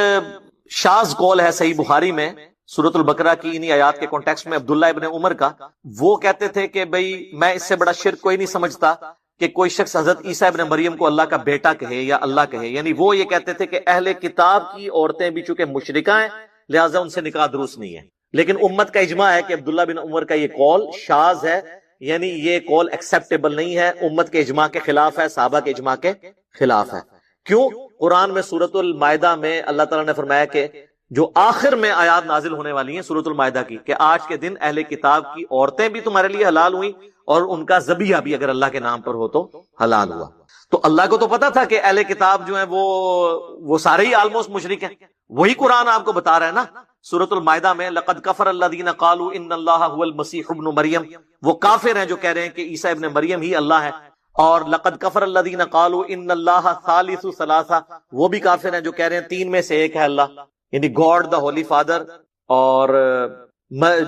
Speaker 2: شاذ قول ہے صحیح بخاری میں سورۃ البقرہ کی انہی آیات کے کانٹیکسٹ میں عبداللہ ابن عمر کا. وہ کہتے تھے کہ بھئی میں اس سے بڑا شرک کوئی نہیں سمجھتا کہ کوئی شخص حضرت عیسیٰ ابن مریم کو اللہ کا بیٹا کہے یا اللہ کہے، یعنی وہ یہ کہتے تھے کہ اہل کتاب کی عورتیں بھی چونکہ مشرکہ ہیں لہٰذا ان سے نکاح درست نہیں ہے، لیکن امت کا اجماع ہے کہ عبداللہ بن عمر کا یہ قول شاذ ہے، یعنی یہ قول ایکسیپٹیبل نہیں ہے، امت کے اجماع کے خلاف ہے، صحابہ کے اجماع کے خلاف ہے۔ کیوں؟ قرآن میں سورۃ المائدہ میں اللہ تعالیٰ نے فرمایا کہ جو آخر میں آیات نازل ہونے والی ہیں سورۃ المائدہ کی، کہ آج کے دن اہل کتاب کی عورتیں بھی تمہارے لیے حلال ہوئیں اور ان کا ذبیحہ بھی اگر اللہ کے نام پر ہو تو حلال ہوا۔ تو اللہ کو تو پتا تھا کہ اہل کتاب جو ہیں وہ سارے ہی آلموسٹ مشرک ہیں، وہی قرآن آپ کو بتا رہا ہے نا سورۃ المائدہ میں، لقد کفر الذین قالوا ان اللہ هو المسیح ابن مریم، وہ کافر ہیں جو کہہ رہے ہیں کہ عیسیٰ ابن مریم ہی اللہ ہے، اور لقد کفر الذین قالوا ان اللہ ثالث ثلاثہ، وہ بھی کافر ہیں جو کہہ رہے ہیں تین میں سے ایک ہے اللہ، یعنی گاڈ دا ہولی فادر، اور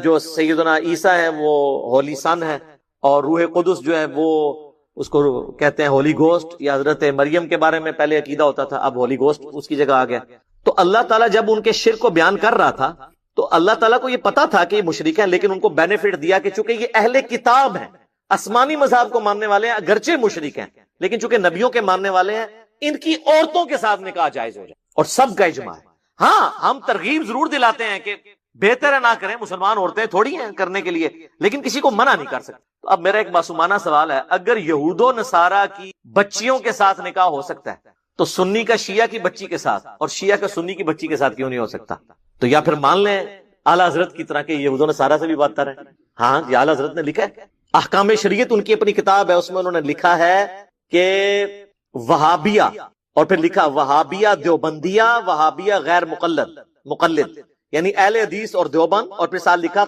Speaker 2: جو سیدنا عیسیٰ ہے وہ ہولی سن ہے، اور روح قدس جو ہے وہ اس کو کہتے ہیں ہولی گوسٹ، یا حضرت مریم کے بارے میں پہلے عقیدہ ہوتا تھا اب ہولی گوسٹ اس کی جگہ آ گیا۔ تو اللہ تعالیٰ جب ان کے شرک کو بیان کر رہا تھا تو اللہ تعالیٰ کو یہ پتا تھا کہ یہ مشرک ہیں، لیکن ان کو بینیفٹ دیا کہ چونکہ یہ اہل کتاب ہیں، آسمانی مذہب کو ماننے والے ہیں، اگرچہ مشرک ہیں لیکن چونکہ نبیوں کے ماننے والے ہیں، ان کی عورتوں کے ساتھ نکاح جائز ہو جائے، اور سب کا اجماع ہے۔ ہاں ہم ترغیب ضرور دلاتے ہیں کہ بہتر ہے نہ کریں، مسلمان عورتیں تھوڑی ہیں کرنے کے لیے، لیکن کسی کو منع نہیں کر سکتے۔ تو اب میرا ایک معصومانہ سوال ہے، اگر یہود و نصارہ کی بچیوں کے ساتھ نکاح ہو سکتا ہے تو سنی کا شیعہ کی بچی کے ساتھ اور شیعہ کا سنی کی بچی کے ساتھ کیوں نہیں ہو سکتا؟ تو یا پھر مان لیں اعلیٰ حضرت کی طرح کہ یہود و نصارہ سے بھی بدتر ہے۔ ہاں یہ اعلیٰ حضرت نے لکھا ہے، احکام شریعت ان کی اپنی کتاب ہے، اس میں انہوں نے لکھا ہے کہ وہابیہ، اور پھر لکھا وہابیہ دیوبندیہ، وہابیہ غیر مقلد، یعنی اہل حدیث اور دیوبند، اور پھر ساتھ لکھا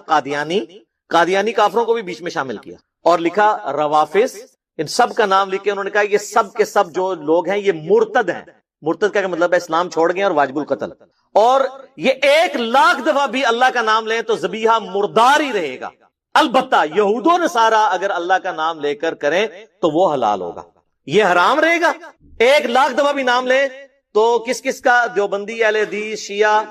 Speaker 2: قادیانی کافروں کو بھی بیچ میں شامل کیا، اور لکھا روافظ، ان سب کا نام لکھ کے انہوں نے کہا یہ سب کے سب جو لوگ ہیں یہ مرتد ہیں۔ مرتد کا مطلب ہے اسلام چھوڑ گئے اور واجب القتل، اور یہ 1,00,000 دفعہ بھی اللہ کا نام لیں تو ذبیحہ مردار ہی رہے گا۔ البتہ یہود و نصارہ اگر اللہ کا نام لے کر کریں تو وہ حلال ہوگا، یہ حرام رہے گا۔ 1,00,000 دفعہ بھی نام لیں تو کس کا؟ دیوبندی، اہل حدیث، شیعہ،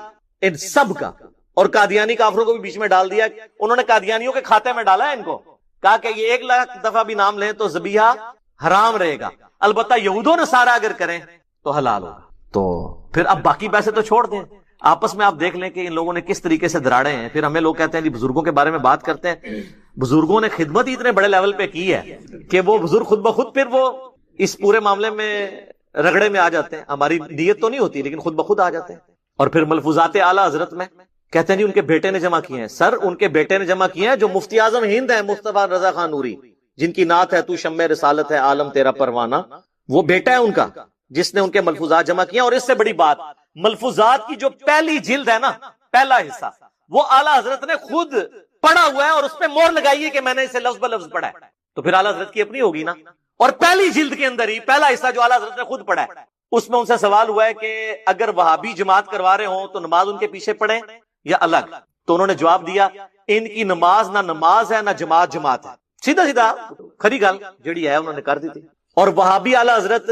Speaker 2: ان سب کا، اور قادیانی کافروں کو بھی بیچ میں ڈال دیا۔ انہوں نے قادیانیوں کے کھاتے میں ڈالا ہے ان کو، کہا کہ یہ 1,00,000 دفعہ بھی نام لیں تو ذبیحہ حرام رہے گا، البتہ یہود و نصارہ اگر کریں تو حلال ہوگا۔ تو پھر اب باقی پیسے تو چھوڑ دیں، آپس میں آپ دیکھ لیں کہ ان لوگوں نے کس طریقے سے دراڑے ہیں۔ پھر ہمیں لوگ کہتے ہیں جی بزرگوں کے بارے میں بات کرتے ہیں، بزرگوں نے خدمت ہی اتنے بڑے لیول پہ کی ہے کہ وہ بزرگ خود بخود پھر وہ اس پورے معاملے میں رگڑے میں آ جاتے ہیں، ہماری نیت تو نہیں ہوتی لیکن خود بخود آ جاتے ہیں۔ اور پھر ملفوظات اعلیٰ حضرت میں کہتے ہیں جی ان کے بیٹے نے جمع کیے ہیں۔ سر ان کے بیٹے نے جمع کیے ہیں جو مفتی اعظم ہند ہے مصطفیٰ رضا خان نوری، جن کی نعت ہے تو شمع رسالت ہے عالم تیرا پروانہ، وہ بیٹا ہے ان کا جس نے ان کے ملفوظات جمع کیے ہیں۔ اور اس سے بڑی بات، ملفوظات کی جو پہلی جلد ہے نا، پہلا حصہ، وہ اعلیٰ حضرت نے خود پڑھا ہوا ہے اور اس پہ مہر لگائی ہے کہ میں نے اسے لفظ بلفظ پڑھا ہے، تو پھر اعلیٰ حضرت کی اپنی ہوگی نا۔ اور پہلی جلد کے اندر ہی پہلا حصہ جو اعلیٰ حضرت نے خود پڑھا ہے، اس میں ان سے سوال ہوا ہے کہ اگر وہابی جماعت کروا رہے ہوں تو نماز ان کے پیچھے پڑھیں یا الگ؟ تو انہوں نے جواب دیا ان کی نماز نہ نماز ہے نہ جماعت ہے، سیدھا سیدھا کھری گل جڑی ہے انہوں نے کر دی تھی۔ اور وہابی اعلیٰ حضرت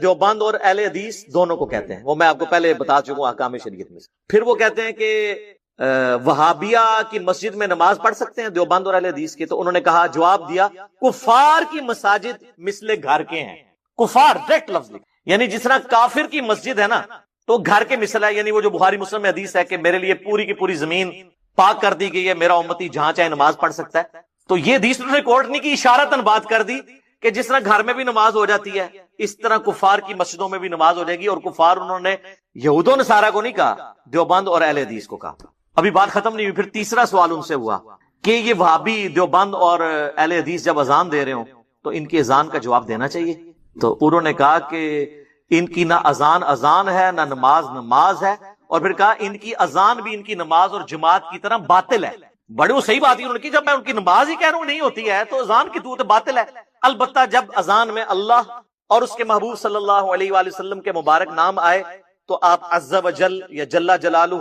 Speaker 2: دیوبند اور اہل حدیث دونوں کو کہتے ہیں، وہ میں آپ کو پہلے بتا چکا ہوں احکام شریعت میں۔ پھر وہ کہتے ہیں کہ وہابیہ کی مسجد میں نماز پڑھ سکتے ہیں دیوبند اور اہل حدیث کے؟ تو انہوں نے کہا، جواب دیا، کفار کی مساجد مثل گھر کے ہیں۔ کفار ڈائریکٹ لفظ لکھ، یعنی جس طرح کافر کی مسجد ہے نا تو گھر کے مثل ہے، یعنی وہ جو بخاری مسلم میں حدیث ہے کہ میرے لیے پوری کی پوری زمین پاک کر دی گئی ہے، میرا امتی جہاں چاہے نماز پڑھ سکتا ہے۔ تو یہ حدیث ریکارڈ نہیں کی، اشارتاً بات کر دی کہ جس طرح گھر میں بھی نماز ہو جاتی ہے اس طرح کفار کی مسجدوں میں بھی نماز ہو جائے گی۔ اور کفار انہوں نے یہود و نصارہ کو نہیں کہا، دیوبند اور اہل حدیث کو کہا۔ ابھی بات ختم نہیں ہوئی، پھر تیسرا سوال ان سے ہوا کہ یہ وہابی دیوبند اور اہل حدیث جب اذان دے رہے ہوں تو ان کی اذان کا جواب دینا چاہیے؟ تو انہوں نے کہا کہ ان کی نہ اذان ہے نہ نماز ہے، اور پھر کہا ان کی اذان بھی ان کی نماز اور جماعت کی طرح باطل ہے۔ بڑے وہ صحیح بات ہی انہوں نے کی، جب میں ان کی نماز ہی کہہ رہا ہوں نہیں ہوتی ہے تو اذان کی تو باطل ہے۔ البتہ جب اذان میں اللہ اور اس کے محبوب صلی اللہ علیہ وآلہ وسلم کے مبارک نام آئے تو آپ عز و جل یا جل جلالہ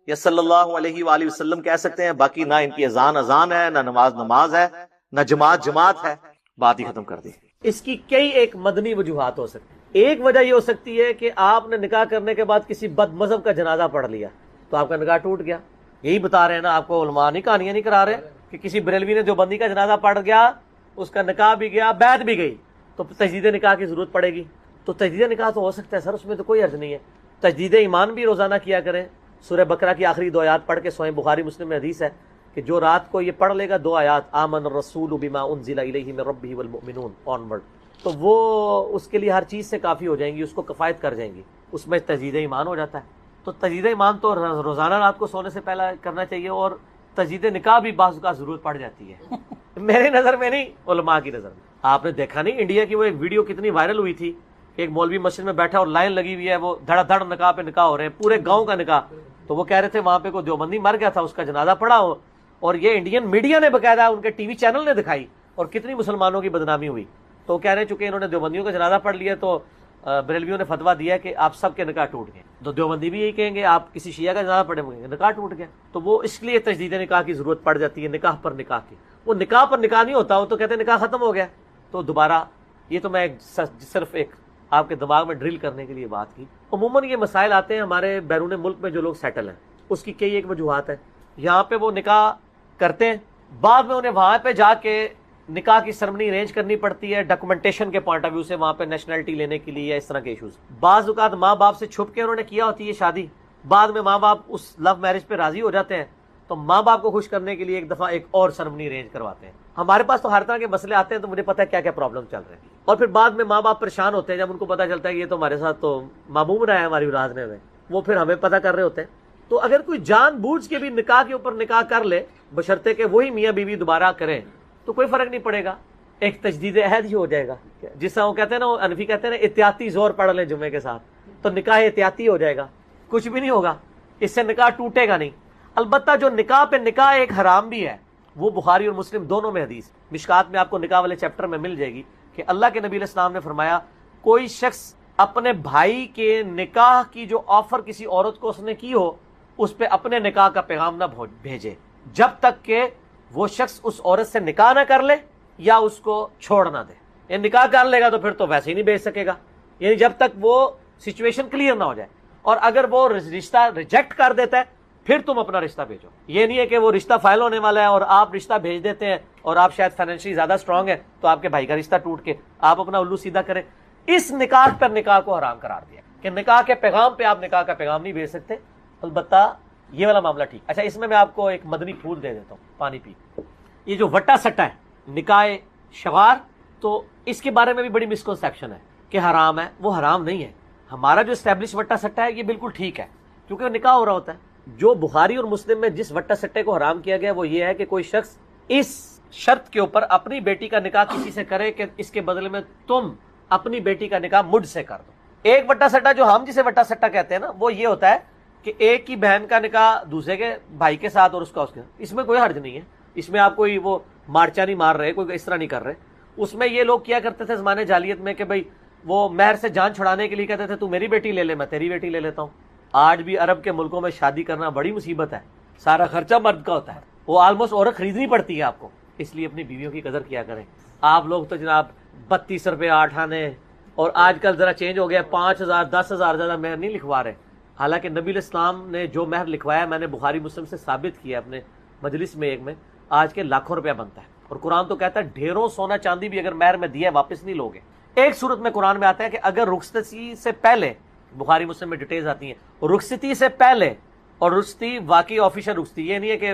Speaker 2: یا صلی اللہ علیہ وآلہ وسلم کہہ سکتے ہیں، باقی نہ ان کی اذان ہے نہ نماز ہے نہ جماعت ہے، بات ہی ختم کر دی۔
Speaker 1: اس کی کئی ایک مدنی وجوہات ہو سکتی ہیں۔ ایک وجہ یہ ہو سکتی ہے کہ آپ نے نکاح کرنے کے بعد کسی بد مذہب کا جنازہ پڑھ لیا تو آپ کا نکاح ٹوٹ گیا۔ یہی بتا رہے ہیں نا آپ کو علماء، نہیں کہانیاں نہیں کرا رہے کہ کسی بریلوی نے جو بندی کا جنازہ پڑھ گیا، اس کا نکاح بھی گیا، بیعت بھی گئی، تو تجدید نکاح کی ضرورت پڑے گی. تو تجدید نکاح تو ہو سکتا ہے سر، اس میں تو کوئی حرج نہیں ہے. تجدید ایمان بھی روزانہ کیا کریں. سورہ بقرہ کی آخری 2 آیات پڑھ کے سوئیں. بخاری مسلم میں حدیث ہے کہ جو رات کو یہ پڑھ لے گا 2 آیات، آمن الرسول بما انزل الیہ من ربہ والمؤمنون آنورڈ، تو وہ اس کے لیے ہر چیز سے کافی ہو جائیں گی، اس کو کفایت کر جائیں گی. اس میں تجدید ایمان ہو جاتا ہے. تو تجدید ایمان تو روزانہ رات کو سونے سے پہلے کرنا چاہیے. اور تجدید نکاح بھی بعض اوقات ضرورت پڑ جاتی ہے. میری نظر میں نہیں، علماء کی نظر میں. آپ نے دیکھا نہیں انڈیا کی وہ ایک ویڈیو کتنی وائرل ہوئی تھی کہ ایک مولوی مسجد میں بیٹھا اور لائن لگی ہوئی ہے، وہ دھڑا دھڑ نکاح پہ نکاح ہو رہے ہیں، پورے گاؤں کا نکاح. تو وہ کہہ رہے تھے وہاں پہ کوئی دیوبندی مر گیا تھا، اس کا جنازہ پڑا ہو، اور یہ انڈین میڈیا نے باقاعدہ ان کے ٹی وی چینل نے دکھائی، اور کتنی مسلمانوں کی بدنامی ہوئی. تو کہہ رہے چونکہ انہوں نے دیوبندیوں کا جنازہ پڑھ لیا تو بریلویوں نے فتویٰ دیا کہ آپ سب کے نکاح ٹوٹ گئے. تو دیوبندی بھی یہی کہیں گے آپ کسی شیعہ کا جنازہ پڑھیں گے نکاح ٹوٹ گیا. تو وہ اس لیے تجدید نکاح کی ضرورت پڑ جاتی ہے، نکاح پر نکاح کی. وہ نکاح پر نکاح نہیں ہوتا، وہ تو کہتے ہیں نکاح ختم ہو گیا تو دوبارہ. یہ تو میں صرف ایک آپ کے دماغ میں ڈرل کرنے کے لیے بات کی. عموماً یہ مسائل آتے ہیں ہمارے بیرون ملک میں جو لوگ سیٹل ہیں، اس کی کئی ایک وجوہات ہیں. یہاں پہ وہ نکاح کرتے ہیں، بعد میں انہیں وہاں پہ جا کے نکاح کی سرمنی ارینج کرنی پڑتی ہے ڈاکومنٹیشن کے پوائنٹ آف ویو سے، وہاں پہ نیشنلٹی لینے کے لیے، اس طرح کے ایشوز. بعض اوقات ماں باپ سے چھپ کے انہوں نے کیا ہوتی ہے شادی، بعد میں ماں باپ اس لو میرج پہ راضی ہو جاتے ہیں، تو ماں باپ کو خوش کرنے کے لیے ایک دفعہ ایک اور سرمنی ارینج کرواتے ہیں. ہمارے پاس تو ہر طرح کے مسئلے آتے ہیں، تو مجھے پتا ہے کیا کیا پرابلم چل رہے ہیں. اور پھر بعد میں ماں باپ پریشان ہوتے ہیں جب ان کو پتا چلتا ہے کہ یہ تو ہمارے ساتھ تو معموم رہا ہے ہماری اولاد میں، وہ پھر ہمیں پتا کر رہے ہوتے ہیں. تو اگر کوئی جان بوجھ کے بھی نکاح کے اوپر نکاح کر لے، بشرطے کہ وہی میاں بیوی دوبارہ کریں، تو کوئی فرق نہیں پڑے گا، ایک تجدید عہد ہی ہو جائے گا. جس طرح وہ کہتے ہیں نا، انفی کہتے ہیں نا احتیاطی زور پڑھ لیں جمعے کے ساتھ، تو نکاح احتیاطی ہو جائے گا، کچھ بھی نہیں ہوگا، اس سے نکاح ٹوٹے گا نہیں. البتہ جو نکاح پہ نکاح ایک حرام بھی ہے، وہ بخاری اور مسلم دونوں میں حدیث، مشکات میں آپ کو نکاح والے چیپٹر میں مل جائے گی، کہ اللہ کے نبی علیہ السلام نے فرمایا کوئی شخص اپنے بھائی کے نکاح کی جو آفر کسی عورت کو اس نے کی ہو، اس پہ اپنے نکاح کا پیغام نہ بھیجے جب تک کہ وہ شخص اس عورت سے نکاح نہ کر لے یا اس کو چھوڑ نہ دے. یعنی نکاح کر لے گا تو پھر تو ویسے ہی نہیں بھیج سکے گا، یعنی جب تک وہ سچویشن کلیئر نہ ہو جائے. اور اگر وہ رشتہ ریجیکٹ کر دیتا ہے پھر تم اپنا رشتہ بھیجو. یہ نہیں ہے کہ وہ رشتہ فائل ہونے والا ہے اور آپ رشتہ بھیج دیتے ہیں، اور آپ شاید فائنینشلی زیادہ اسٹرانگ ہے تو آپ کے بھائی کا رشتہ ٹوٹ کے آپ اپنا الو سیدھا کریں. اس نکاح پر نکاح کو حرام قرار دیا کہ نکاح کے پیغام پہ آپ نکاح کا پیغام نہیں بھیج سکتے. البتہ یہ والا معاملہ ٹھیک. اچھا، اس میں آپ کو ایک مدنی پھول دے دیتا ہوں، پانی پی. یہ جو وٹا سٹا ہے نکاح شغار، تو اس کے بارے میں بھی بڑی مسکنسیپشن ہے کہ حرام ہے. وہ حرام نہیں ہے. ہمارا جو اسٹیبلش وٹا سٹا ہے یہ بالکل ٹھیک ہے، کیونکہ نکاح ہو رہا ہوتا ہے. جو بخاری اور مسلم میں جس وٹا سٹے کو حرام کیا گیا وہ یہ ہے کہ کوئی شخص اس شرط کے اوپر اپنی بیٹی کا نکاح کسی سے کرے کہ اس کے بدلے میں تم اپنی بیٹی کا نکاح مجھ سے کر دو. ایک وٹا سٹا جو ہم جسے وٹا سٹا کہتے ہیں نا، وہ یہ ہوتا ہے کہ ایک ہی بہن کا نکاح دوسرے کے بھائی کے ساتھ اور اس کا اس کے. اس میں کوئی حرج نہیں ہے، اس میں آپ کوئی وہ مارچا نہیں مار رہے، کوئی اس طرح نہیں کر رہے. اس میں یہ لوگ کیا کرتے تھے زمانے جاہلیت میں کہ بھائی وہ مہر سے جان چھڑانے کے لیے کہتے تھے تو میری بیٹی لے لے، میں تیری بیٹی لے لیتا ہوں. آج بھی عرب کے ملکوں میں شادی کرنا بڑی مصیبت ہے، سارا خرچہ مرد کا ہوتا ہے، وہ آلموسٹ عورت خریدنی پڑتی ہے آپ کو. اس لیے اپنی بیویوں کی قدر کیا کریں. آپ لوگ تو جناب 32 روپے 8 آنے، اور آج کل ذرا چینج ہو گیا، 5000 10,000 زیادہ مہر نہیں لکھوا رہے. حالانکہ نبی علیہ السلام نے جو مہر لکھوایا میں نے بخاری مسلم سے ثابت کیا اپنے مجلس میں ایک میں، آج کے لاکھوں روپیہ بنتا ہے. اور قرآن تو کہتا ہے ڈھیروں سونا چاندی بھی اگر مہر میں دیا واپس نہیں لوگے. ایک صورت میں قرآن میں آتا ہے کہ اگر رخصتی سے پہلے، بخاری مسلم میں ڈیٹیلز آتی ہیں، رخصتی سے پہلے، اور رخصتی واقعی آفیشل رخصتی، یہ نہیں ہے کہ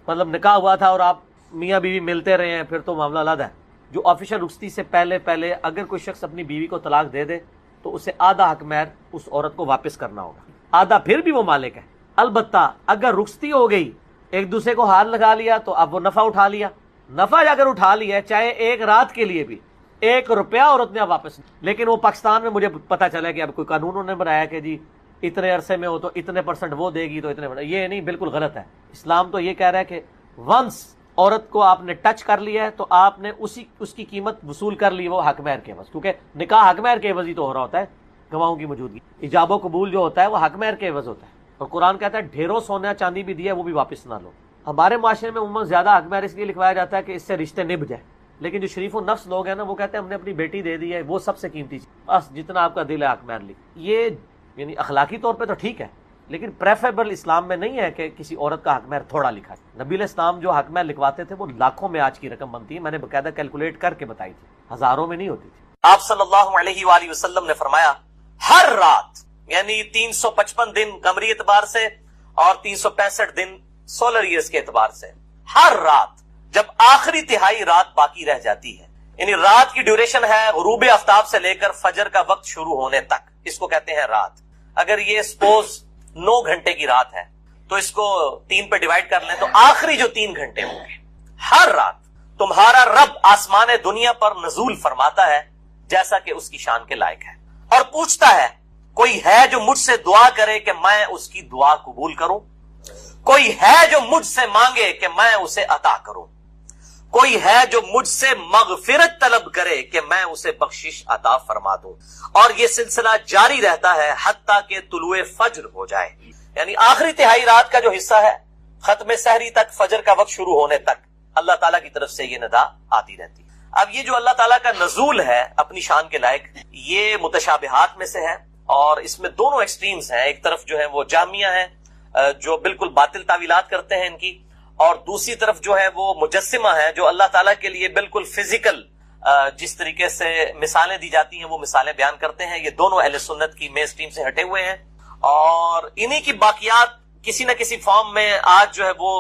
Speaker 1: مطلب نکاح ہوا تھا اور آپ میاں بیوی ملتے رہے ہیں پھر تو معاملہ علیحدہ ہے. جو آفیشل رخصتی سے پہلے اگر کوئی شخص اپنی بیوی کو طلاق دے دے تو اسے آدھا حق مہر اس عورت کو واپس کرنا ہوگا، آدھا پھر بھی وہ مالک ہے. البتہ اگر رخصتی ہو گئی، ایک دوسرے کو ہاتھ لگا لیا، تو اب وہ نفع اٹھا لیا. نفع اگر اٹھا لیا چاہے ایک رات کے لیے بھی، 1 روپیہ عورت نے واپس. لیکن وہ پاکستان میں مجھے پتا چلا کہ اب کوئی قانون انہوں نے بنایا کہ جی اتنے عرصے میں ہو تو اتنے % وہ دے گی، تو اتنے. یہ نہیں، بالکل غلط ہے. اسلام تو یہ کہہ رہا ہے کہ ونس عورت کو آپ نے ٹچ کر لیا ہے تو آپ نے اس کی قیمت وصول کر لی، وہ حق مہر کے عوض. کیونکہ نکاح حق مہر کے عوض ہی تو ہو رہا ہوتا ہے، گواہوں کی موجودگی. ایجاب و قبول جو ہوتا ہے وہ حق مہر کے عوض ہوتا ہے. اور قرآن کہتا ہے ڈھیروں سونا چاندی بھی دیا وہ بھی واپس نہ لو. ہمارے معاشرے میں عموماً زیادہ حق مہر اس لیے لکھوایا جاتا ہے کہ اس سے رشتے نبھ جائیں. لیکن جو شریف و نفس لوگ ہیں نا، وہ کہتے ہیں ہم نے اپنی بیٹی دے دی ہے، وہ سب سے قیمتی چیز، بس جتنا آپ کا دل ہے حق مہر لکھ. یہ یعنی اخلاقی طور پہ تو ٹھیک ہے، لیکن پریفریبل اسلام میں نہیں ہے کہ کسی عورت کا حق مہر تھوڑا لکھا ہے. نبی علیہ السلام جو حق مہر لکھواتے تھے وہ لاکھوں میں آج کی رقم بنتی ہے. میں نے باقاعدہ کیلکولیٹ کر کے بتائی تھی، ہزاروں میں نہیں ہوتی تھی.
Speaker 2: آپ صلی اللہ علیہ وآلہ وسلم نے فرمایا ہر رات یعنی 355 دن قمری اعتبار سے اور 365 دن سولر ایئرز کے اعتبار سے، ہر رات جب آخری تہائی رات باقی رہ جاتی ہے، یعنی رات کی ڈیوریشن ہے غروب آفتاب سے لے کر فجر کا وقت شروع ہونے تک، اس کو کہتے ہیں رات۔ اگر یہ سپوز 9 گھنٹے کی رات ہے تو اس کو 3 پہ ڈیوائڈ کر لیں تو آخری جو 3 گھنٹے ہوں گے، ہر رات تمہارا رب آسمان دنیا پر نزول فرماتا ہے جیسا کہ اس کی شان کے لائق ہے، اور پوچھتا ہے کوئی ہے جو مجھ سے دعا کرے کہ میں اس کی دعا قبول کروں، کوئی ہے جو مجھ سے مانگے کہ میں اسے عطا کروں، کوئی ہے جو مجھ سے مغفرت طلب کرے کہ میں اسے بخشش عطا فرما دوں، اور یہ سلسلہ جاری رہتا ہے حتیٰ کہ طلوع فجر ہو جائے، یعنی آخری تہائی رات کا جو حصہ ہے ختم سحری تک، فجر کا وقت شروع ہونے تک اللہ تعالیٰ کی طرف سے یہ ندا آتی رہتی ہے۔ اب یہ جو اللہ تعالیٰ کا نزول ہے اپنی شان کے لائق، یہ متشابہات میں سے ہے، اور اس میں دونوں ایکسٹریمز ہیں، ایک طرف جو ہے وہ جہمیہ ہیں جو بالکل باطل تعویلات کرتے ہیں ان کی، اور دوسری طرف جو ہے وہ مجسمہ ہے جو اللہ تعالیٰ کے لیے بالکل فزیکل جس طریقے سے مثالیں دی جاتی ہیں وہ مثالیں بیان کرتے ہیں۔ یہ دونوں اہل سنت کی مین سٹریم سے ہٹے ہوئے ہیں، اور انہی کی باقیات کسی نہ کسی فارم میں آج جو ہے وہ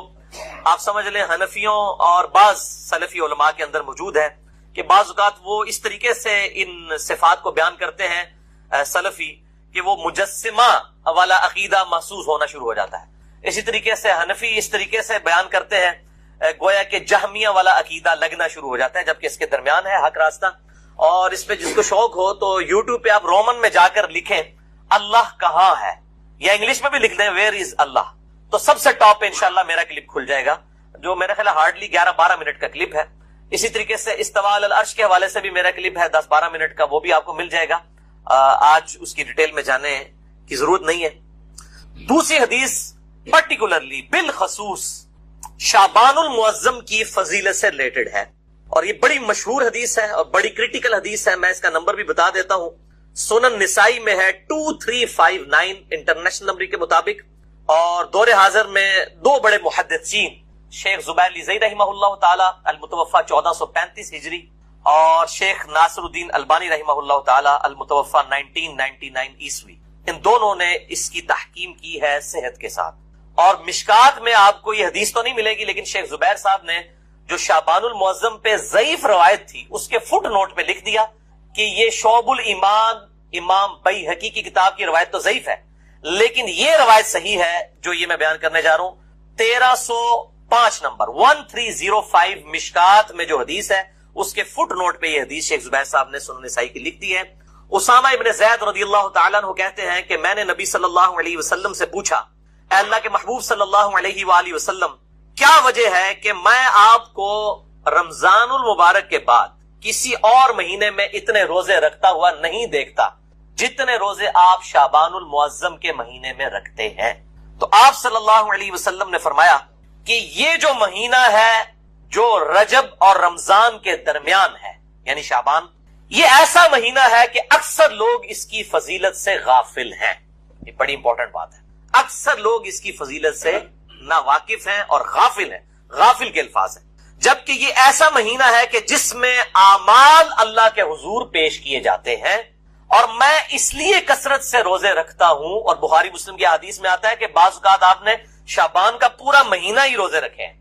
Speaker 2: آپ سمجھ لیں حنفیوں اور بعض سلفی علماء کے اندر موجود ہے کہ بعض اوقات وہ اس طریقے سے ان صفات کو بیان کرتے ہیں سلفی کہ وہ مجسمہ والا عقیدہ محسوس ہونا شروع ہو جاتا ہے، اسی طریقے سے حنفی اس طریقے سے بیان کرتے ہیں گویا کہ جہمیہ والا عقیدہ لگنا شروع ہو جاتا ہے، جبکہ اس کے درمیان ہے حق راستہ۔ اور اس پہ جس کو شوق ہو تو یوٹیوب پہ آپ رومن میں جا کر لکھیں اللہ کہاں ہے، یا انگلش میں بھی لکھ دیں ویئر از اللہ، تو سب سے ٹاپ پہ انشاءاللہ میرا کلپ کھل جائے گا، جو میرا خیال ہارڈلی 11-12 منٹ کا کلپ ہے۔ اسی طریقے سے استواء علی العرش کے حوالے سے بھی میرا کلپ ہے 10-12 منٹ کا، وہ بھی آپ کو مل جائے گا، آج اس کی ڈیٹیل میں جانے کی ضرورت نہیں ہے۔ دوسری حدیث پرٹیکولرلی بالخصوص شعبان المعظم کی فضیلت سے ریلیٹڈ ہے، اور یہ بڑی مشہور حدیث ہے اور بڑی کریٹیکل حدیث ہے، میں اس کا نمبر بھی بتا دیتا ہوں، سنن نسائی میں ہے 2359 انٹرنیشنل نمبر کے مطابق، اور دور حاضر میں 2 بڑے محدثین شیخ زبیر لیزئی رحمہ اللہ تعالی المتوفى 1435 ہجری اور شیخ ناصر الدین البانی رحمہ اللہ تعالی المتوفى 1999 عیسوی، ان دونوں نے اس کی تحکیم کی ہے صحت کے ساتھ۔ اور مشکات میں آپ کو یہ حدیث تو نہیں ملے گی، لیکن شیخ زبیر صاحب نے جو شعبان المعظم پہ ضعیف روایت تھی اس کے فٹ نوٹ پہ لکھ دیا کہ یہ شعب الایمان امام بیہقی کی کتاب کی روایت تو ضعیف ہے، لیکن یہ روایت صحیح ہے جو یہ میں بیان کرنے جا رہا ہوں۔ 1305 نمبر 1305 مشکات میں جو حدیث ہے اس کے فٹ نوٹ پہ یہ حدیث شیخ زبیر صاحب نے سنن نسائی کی لکھ دی ہے۔ اسامہ ابن زید رضی اللہ تعالیٰ عنہ کہتے ہیں کہ میں نے نبی صلی اللہ علیہ وسلم سے پوچھا، اے اللہ کے محبوب صلی اللہ علیہ وآلہ وسلم، کیا وجہ ہے کہ میں آپ کو رمضان المبارک کے بعد کسی اور مہینے میں اتنے روزے رکھتا ہوا نہیں دیکھتا جتنے روزے آپ شعبان المعظم کے مہینے میں رکھتے ہیں؟ تو آپ صلی اللہ علیہ وسلم نے فرمایا کہ یہ جو مہینہ ہے جو رجب اور رمضان کے درمیان ہے یعنی شعبان، یہ ایسا مہینہ ہے کہ اکثر لوگ اس کی فضیلت سے غافل ہیں۔ یہ بڑی امپورٹنٹ بات ہے، اکثر لوگ اس کی فضیلت سے نا واقف ہیں اور غافل ہیں، غافل کے الفاظ ہیں، جبکہ یہ ایسا مہینہ ہے کہ جس میں اعمال اللہ کے حضور پیش کیے جاتے ہیں، اور میں اس لیے کثرت سے روزے رکھتا ہوں، اور بخاری مسلم کی حدیث میں آتا ہے کہ بعض اوقات آپ نے شعبان کا پورا مہینہ ہی روزے رکھے ہیں۔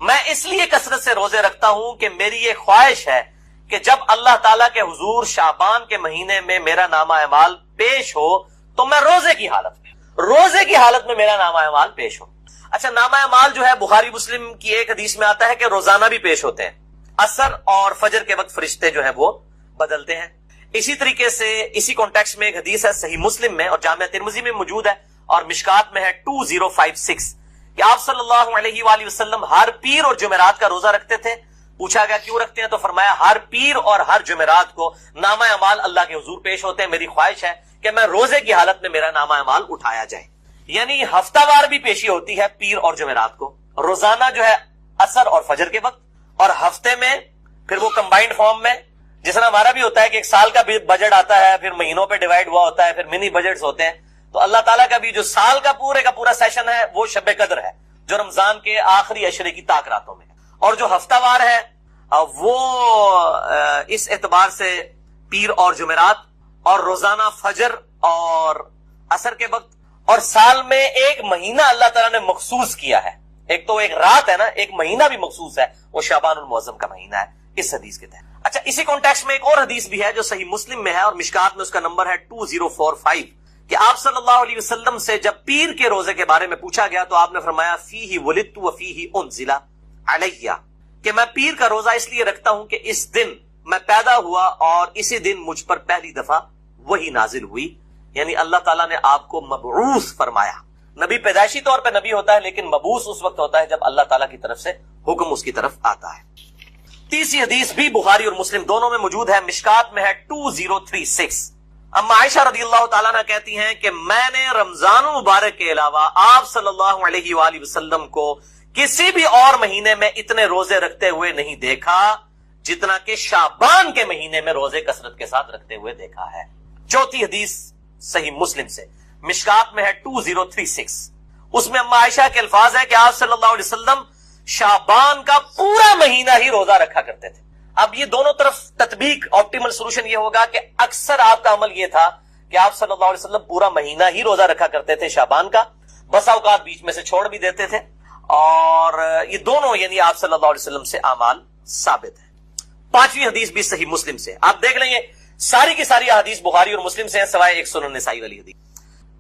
Speaker 2: میں اس لیے کثرت سے روزے رکھتا ہوں کہ میری یہ خواہش ہے کہ جب اللہ تعالیٰ کے حضور شعبان کے مہینے میں میرا نامہ اعمال پیش ہو تو میں روزے کی حالت میں میرا نامہ اعمال پیش ہو۔ اچھا، نامہ اعمال جو ہے بخاری مسلم کی ایک حدیث میں آتا ہے کہ روزانہ بھی پیش ہوتے ہیں، عصر اور فجر کے وقت فرشتے جو ہیں وہ بدلتے ہیں۔ اسی طریقے سے اسی کانٹیکسٹ میں ایک حدیث ہے صحیح مسلم میں اور جامعہ ترمذی میں موجود ہے اور مشکات میں ہے 2056 کہ آپ صلی اللہ علیہ وآلہ وسلم ہر پیر اور جمعرات کا روزہ رکھتے تھے۔ پوچھا گیا کیوں رکھتے ہیں تو فرمایا ہر پیر اور ہر جمعرات کو نامہ اعمال اللہ کے حضور پیش ہوتے ہیں، میری خواہش ہے کہ میں روزے کی حالت میں میرا نامہ اعمال اٹھایا جائے۔ یعنی ہفتہ وار بھی پیشی ہوتی ہے پیر اور جمعرات کو، روزانہ جو ہے عصر اور فجر کے وقت، اور ہفتے میں پھر وہ کمبائنڈ فارم میں، جس طرح ہمارا بھی ہوتا ہے کہ ایک سال کا بجٹ آتا ہے پھر مہینوں پہ ڈیوائیڈ ہوا ہوتا ہے، پھر منی بجٹس ہوتے ہیں، تو اللہ تعالیٰ کا بھی جو سال کا پورا سیشن ہے وہ شب قدر ہے جو رمضان کے آخری عشرے کی طاق راتوں میں ہے، اور جو ہفتہ وار ہے وہ اس اعتبار سے
Speaker 1: پیر اور جمعرات، اور روزانہ فجر اور عصر کے وقت، اور سال میں ایک مہینہ اللہ تعالیٰ نے مخصوص کیا ہے. ایک تو ایک رات ہے نا، ایک مہینہ بھی مخصوص ہے، وہ شعبان المعظم کا مہینہ ہے اس حدیث کے تحت. اچھا، اسی کانٹیکسٹ میں ایک اور حدیث بھی ہے جو صحیح مسلم میں ہے اور مشکات میں اس کا نمبر ہے 2045 کہ آپ صلی اللہ علیہ وسلم سے جب پیر کے روزے کے بارے میں پوچھا گیا تو آپ نے فرمایا فیہ ولدت وفیہ انزل علیہ، کہ میں پیر کا روزہ اس لیے رکھتا ہوں کہ اس دن میں پیدا ہوا اور اسی دن مجھ پر پہلی دفعہ وہی نازل ہوئی. یعنی اللہ تعالیٰ نے آپ کو مبعوث فرمایا. نبی پیدائشی طور پہ نبی ہوتا ہے لیکن مبعوث اس وقت ہوتا ہے جب اللہ تعالیٰ کی طرف سے حکم اس کی طرف آتا ہے. تیسری حدیث بھی بخاری اور مسلم دونوں میں موجود ہے، مشکات میں ہے 2036. اما عائشہ رضی اللہ تعالیٰ عنہ کہتی ہیں کہ میں نے رمضان مبارک کے علاوہ آپ صلی اللہ علیہ وآلہ وسلم کو کسی بھی اور مہینے میں اتنے روزے رکھتے ہوئے نہیں دیکھا جتنا کہ شعبان کے مہینے میں روزے کثرت کے ساتھ رکھتے ہوئے دیکھا ہے. چوتھی حدیث صحیح مسلم سے، مشکات میں ہے 2036. اس میں اما عائشہ کے الفاظ ہے کہ آپ صلی اللہ علیہ وسلم شعبان کا پورا مہینہ ہی روزہ رکھا کرتے تھے. اب یہ دونوں طرف تطبیق آپٹیمل سولوشن یہ ہوگا کہ اکثر آپ کا عمل یہ تھا کہ آپ صلی اللہ علیہ وسلم پورا مہینہ ہی روزہ رکھا کرتے تھے شعبان کا، بسا اوقات بیچ میں سے چھوڑ بھی دیتے تھے، اور یہ دونوں یعنی آپ صلی اللہ علیہ وسلم سے اعمال ثابت ہے. پانچویں حدیث بھی صحیح مسلم سے، آپ دیکھ لیں گے ساری کی ساری حدیث بخاری اور مسلم سے ہیں سوائے ایک سنن نسائی والی حدیث.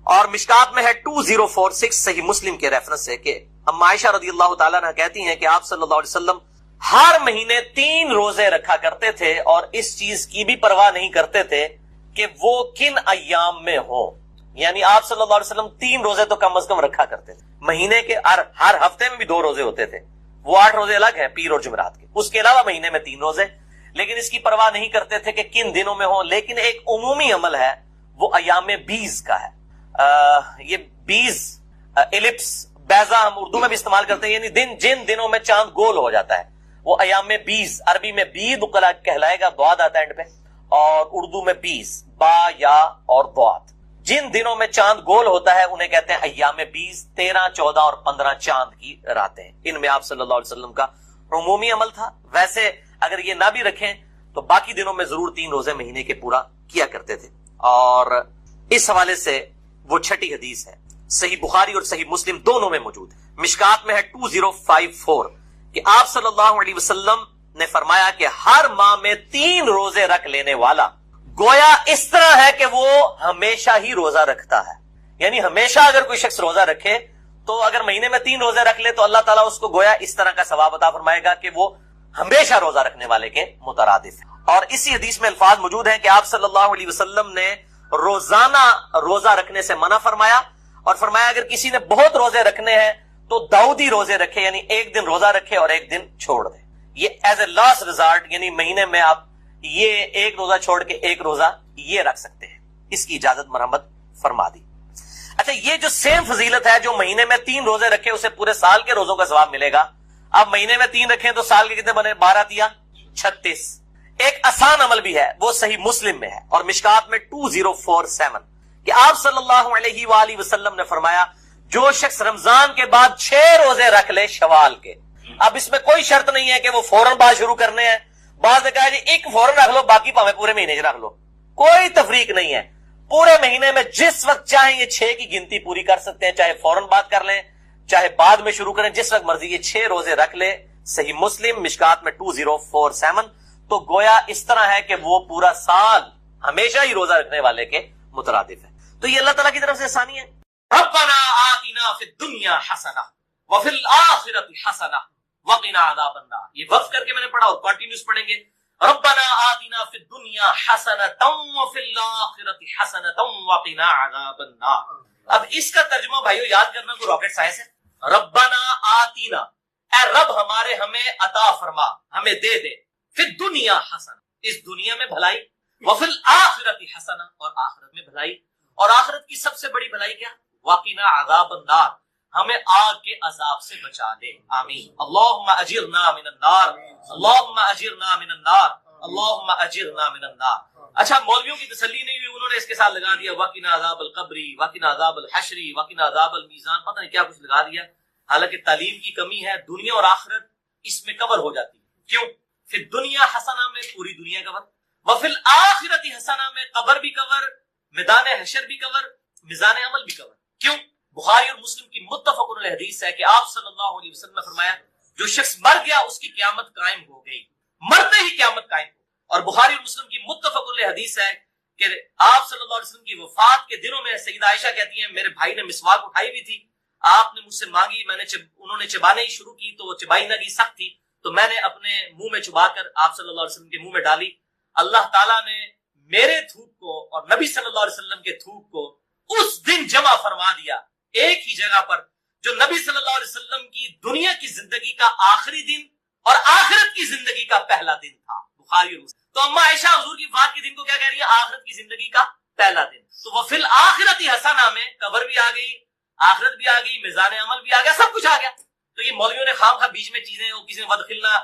Speaker 1: اور مشکات میں ہے 2046 صحیح مسلم کے ریفرنس سے کہ اما عائشہ رضی اللہ تعالیٰ عنہ کہتی ہیں کہ آپ صلی اللہ علیہ وسلم ہر مہینے 3 روزے رکھا کرتے تھے اور اس چیز کی بھی پرواہ نہیں کرتے تھے کہ وہ کن ایام میں ہو. یعنی آپ صلی اللہ علیہ وسلم 3 روزے تو کم از کم رکھا کرتے تھے. مہینے کے ہر ہفتے میں بھی 2 روزے ہوتے تھے، وہ 8 روزے الگ ہیں پیر اور جمعرات کے، اس کے علاوہ مہینے میں 3 روزے، لیکن اس کی پرواہ نہیں کرتے تھے کہ کن دنوں میں ہوں. لیکن ایک عمومی عمل ہے وہ ایام 20 کا ہے. یہ 20 الپس بیضا ہم اردو میں بھی استعمال کرتے ہیں، یعنی جن دنوں میں چاند گول ہو جاتا ہے وہ ایام 20، عربی میں بید کہلائے گا، ضاد آتا ہے اینڈ پہ، اور اردو میں 20 با یا اور ضاد. جن دنوں میں چاند گول ہوتا ہے انہیں کہتے ہیں ایام 20. 13، 14 اور 15 چاند کی راتیں، ان میں آپ صلی اللہ علیہ وسلم کا عمومی عمل تھا. ویسے اگر یہ نہ بھی رکھیں تو باقی دنوں میں ضرور 3 روزے مہینے کے پورا کیا کرتے تھے. اور اس حوالے سے وہ چھٹی حدیث ہے، صحیح بخاری اور صحیح مسلم دونوں میں موجود ہے. مشکات میں ہے 2054 کہ آپ صلی اللہ علیہ وسلم نے فرمایا کہ ہر ماہ میں 3 روزے رکھ لینے والا گویا اس طرح ہے کہ وہ ہمیشہ ہی روزہ رکھتا ہے. یعنی ہمیشہ اگر کوئی شخص روزہ رکھے تو اگر مہینے میں 3 روزے رکھ لے تو اللہ تعالیٰ اس کو گویا اس طرح کا ثواب عطا فرمائے گا کہ وہ ہمیشہ روزہ رکھنے والے کے مترادف ہے. اور اسی حدیث میں الفاظ موجود ہیں کہ آپ صلی اللہ علیہ وسلم نے روزانہ روزہ رکھنے سے منع فرمایا اور فرمایا اگر کسی نے بہت روزے رکھنے ہیں تو داؤدی روزے رکھے، یعنی ایک دن روزہ رکھے اور ایک دن چھوڑ دے. یہ ایز اے لاسٹ ریزارٹ، یعنی مہینے میں آپ یہ ایک روزہ چھوڑ کے ایک روزہ یہ رکھ سکتے ہیں، اس کی اجازت مرحمت فرما دی. اچھا، یہ جو سیم فضیلت ہے جو مہینے میں 3 روزے رکھے اسے پورے سال کے روزوں کا ثواب ملے گا. اب مہینے میں 3 رکھیں تو سال کے کتنے بنے؟ 12 یا 36. ایک آسان عمل بھی ہے وہ صحیح مسلم میں ہے اور مشکات میں 2047 کہ آپ صلی اللہ علیہ وآلہ وسلم نے فرمایا جو شخص رمضان کے بعد 6 روزے رکھ لے شوال کے، اب اس میں کوئی شرط نہیں ہے کہ وہ فوراً بعد شروع کرنے ہیں. بعض نے کہا جی ایک فوراً رکھ لو، باقی پاویں پورے مہینے سے رکھ لو، کوئی تفریق نہیں ہے. پورے مہینے میں جس وقت چاہیں یہ 6 کی گنتی پوری کر سکتے ہیں، چاہے فوراً بات کر لیں چاہے بعد میں شروع کریں، جس وقت مرضی یہ 6 روزے رکھ لے. صحیح مسلم مشکات میں 2047. تو گویا اس طرح ہے کہ وہ پورا سال ہمیشہ ہی روزہ رکھنے والے کے مترادف ہے. تو یہ اللہ تعالیٰ کی طرف سے آسانی ہے. ربنا آتنا فی الدنیا حسنہ وفی الآخرۃ حسنہ وقنا عذاب النار. یہ وقف کر کے میں نے پڑھا اور کنٹینیوس پڑھیں گے. ربنا آتنا فی الدنیا حسنۃ وفی الآخرۃ حسنۃ وقنا عذاب النار. اب اس کا ترجمہ بھائیو یاد کرنا کوئی راکٹ سائنس ہے. ربنا آتنا، اے رب ہمارے ہمیں عطا فرما، ہمیں دے دے، فی الدنیا حسنہ، اس دنیا میں بھلائی، وفی الآخرۃ حسنہ، اور آخرت میں بھلائی. اور آخرت کی سب سے بڑی بھلائی کیا؟ وقنا عذاب النار، ہمیں آگ کے عذاب سے بچا دے. آمین. اللہم اجرنا من النار، اللہم اجرنا من النار، اللہم اجرنا من النار. اچھا، مولویوں کی تسلی نہیں ہوئی، انہوں نے اس کے ساتھ لگا دیا وقنا عذاب القبری، وقنا عذاب الحشری، وقنا عذاب المیزان، پتہ نہیں کیا کچھ لگا دیا. حالانکہ تعلیم کی کمی ہے. دنیا اور آخرت اس میں کور ہو جاتی ہے. کیوں؟ پھر دنیا حسنہ میں پوری دنیا کور، وفی الآخرۃ حسنہ میں قبر بھی کور، میدان حشر بھی کور، میزان عمل بھی کور. کیوں؟ بخاری اور مسلم کی متفق علیہ حدیث ہے کہ آپ صلی اللہ علیہ وسلم نے فرمایا جو شخص مر گیا اس کی قیامت قائم ہو گئی، مرتے ہی قیامت قائم ہو. اور بخاری اور مسلم کی متفق علیہ حدیث ہے کہ آپ صلی اللہ علیہ وسلم کی وفات کے دنوں میں سیدہ عائشہ کہتی ہیں میرے بھائی نے مسواک اٹھائی ہوئی تھی، آپ نے مجھ سے مانگی، انہوں نے چبانے ہی شروع کی تو وہ چبائی نہ گئی، سخت تھی، تو میں نے اپنے منہ میں چبا کر آپ صلی اللہ علیہ وسلم کے منہ میں ڈالی. اللہ تعالیٰ نے میرے تھوک کو اور نبی صلی اللہ علیہ وسلم کے تھوک کو اس دن جمع فرما دیا ایک ہی جگہ پر، جو نبی صلی اللہ علیہ وسلم کی دنیا کی زندگی کا آخری دن اور آخرت کی زندگی کا پہلا دن تھا. بخاری اور مسلم. تو اما عائشہ حضور کی وفات کے دن کو کیا کہہ رہی ہے؟ آخرت کی زندگی کا پہلا دن. تو وہ فی الآخرۃ حسنہ میں قبر بھی آ گئی، آخرت بھی آ گئی، میزان عمل بھی آ گیا، سب کچھ آ گیا. تو یہ مولویوں نے خام خواہ بیچ میں چیزیں، وہ کسی نے ودخلنا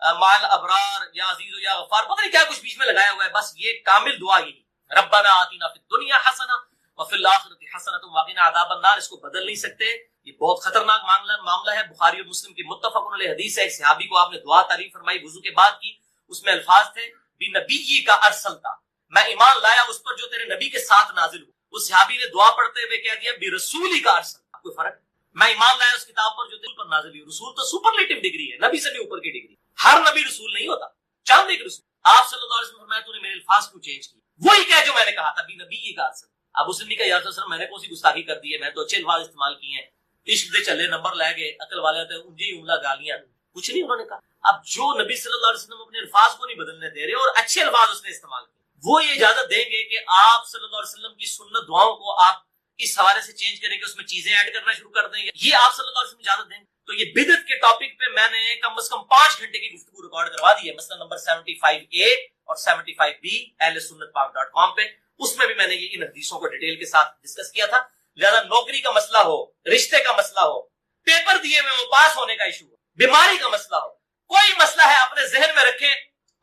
Speaker 1: مال ابرار یا عزیز یا غفار، پتہ نہیں کیا کچھ بیچ میں لگایا ہوا ہے. بس یہ کامل دعا یہی ربنا آتنا فی الدنیا حسنہ وفی الآخرۃ حسنہ وقنا عذاب النار. اس کو بدل نہیں سکتے، یہ بہت خطرناک معاملہ ہے. بخاری اور مسلم کی متفق علیہ حدیث ہے. ایک صحابی کو آپ نے دعا تعریف فرمائی وضو کے بعد کی، اس میں الفاظ تھے بنبی کا ارسلتا، میں ایمان لایا اس پر جو تیرے نبی کے ساتھ نازل ہو. اس صحابی نے دعا پڑھتے ہوئے کہہ دیا برسولی کا ارسلتا. کوئی فرق؟ میں ایمان لایا اس کتاب پر جو تیرے پر نازل ہوئی. رسول تو سپرلیٹو ڈگری ہے، نبی سے بھی اوپر کی ڈگری. ہر نبی رسول نہیں ہوتا، چند ایک رسول. آپ صلی اللہ علیہ وسلم فرمایا تو نے میرے الفاظ کو چینج کیا، وہی کہہ جو میں نے کہا تھا بنبی کا ارسلتا. اب اس نے کہا یا رسول اللہ میں نے کون سی گستاخی کر دی ہے، میں تو اچھے الفاظ استعمال کیے ہیں، عشق دے چلے نمبر لے گئے، عقل والے تھے انجی عملہ گالیاں، کچھ نہیں انہوں نے کہا. اب جو نبی صلی اللہ علیہ وسلم اپنے الفاظ کو نہیں بدلنے دے رہے اور اچھے الفاظ اس نے استعمال کیے، وہ یہ اجازت دیں گے کہ آپ صلی اللہ علیہ وسلم کی سنت دعاؤں کو آپ اس حوالے سے چینج کریں کہ اس میں چیزیں ایڈ کرنا شروع کر دیں، یہ آپ صلی اللہ علیہ وسلم اجازت دیں گے؟ تو یہ بدعت کے ٹاپک پہ میں نے کم از کم 5 گھنٹے کی گفتگو ریکارڈ کروا دی ہے، مثلا نمبر 75A اور 75B ahlsunnatpak.com پہ. اس میں بھی میں نے یہ ان حدیثوں کو ڈیٹیل کے ساتھ ڈسکس کیا تھا. لہذا نوکری کا مسئلہ ہو، رشتے کا مسئلہ ہو، پیپر دیے میں وہ پاس ہونے کا ایشو ہو، بیماری کا مسئلہ ہو، کوئی مسئلہ ہے اپنے ذہن میں رکھیں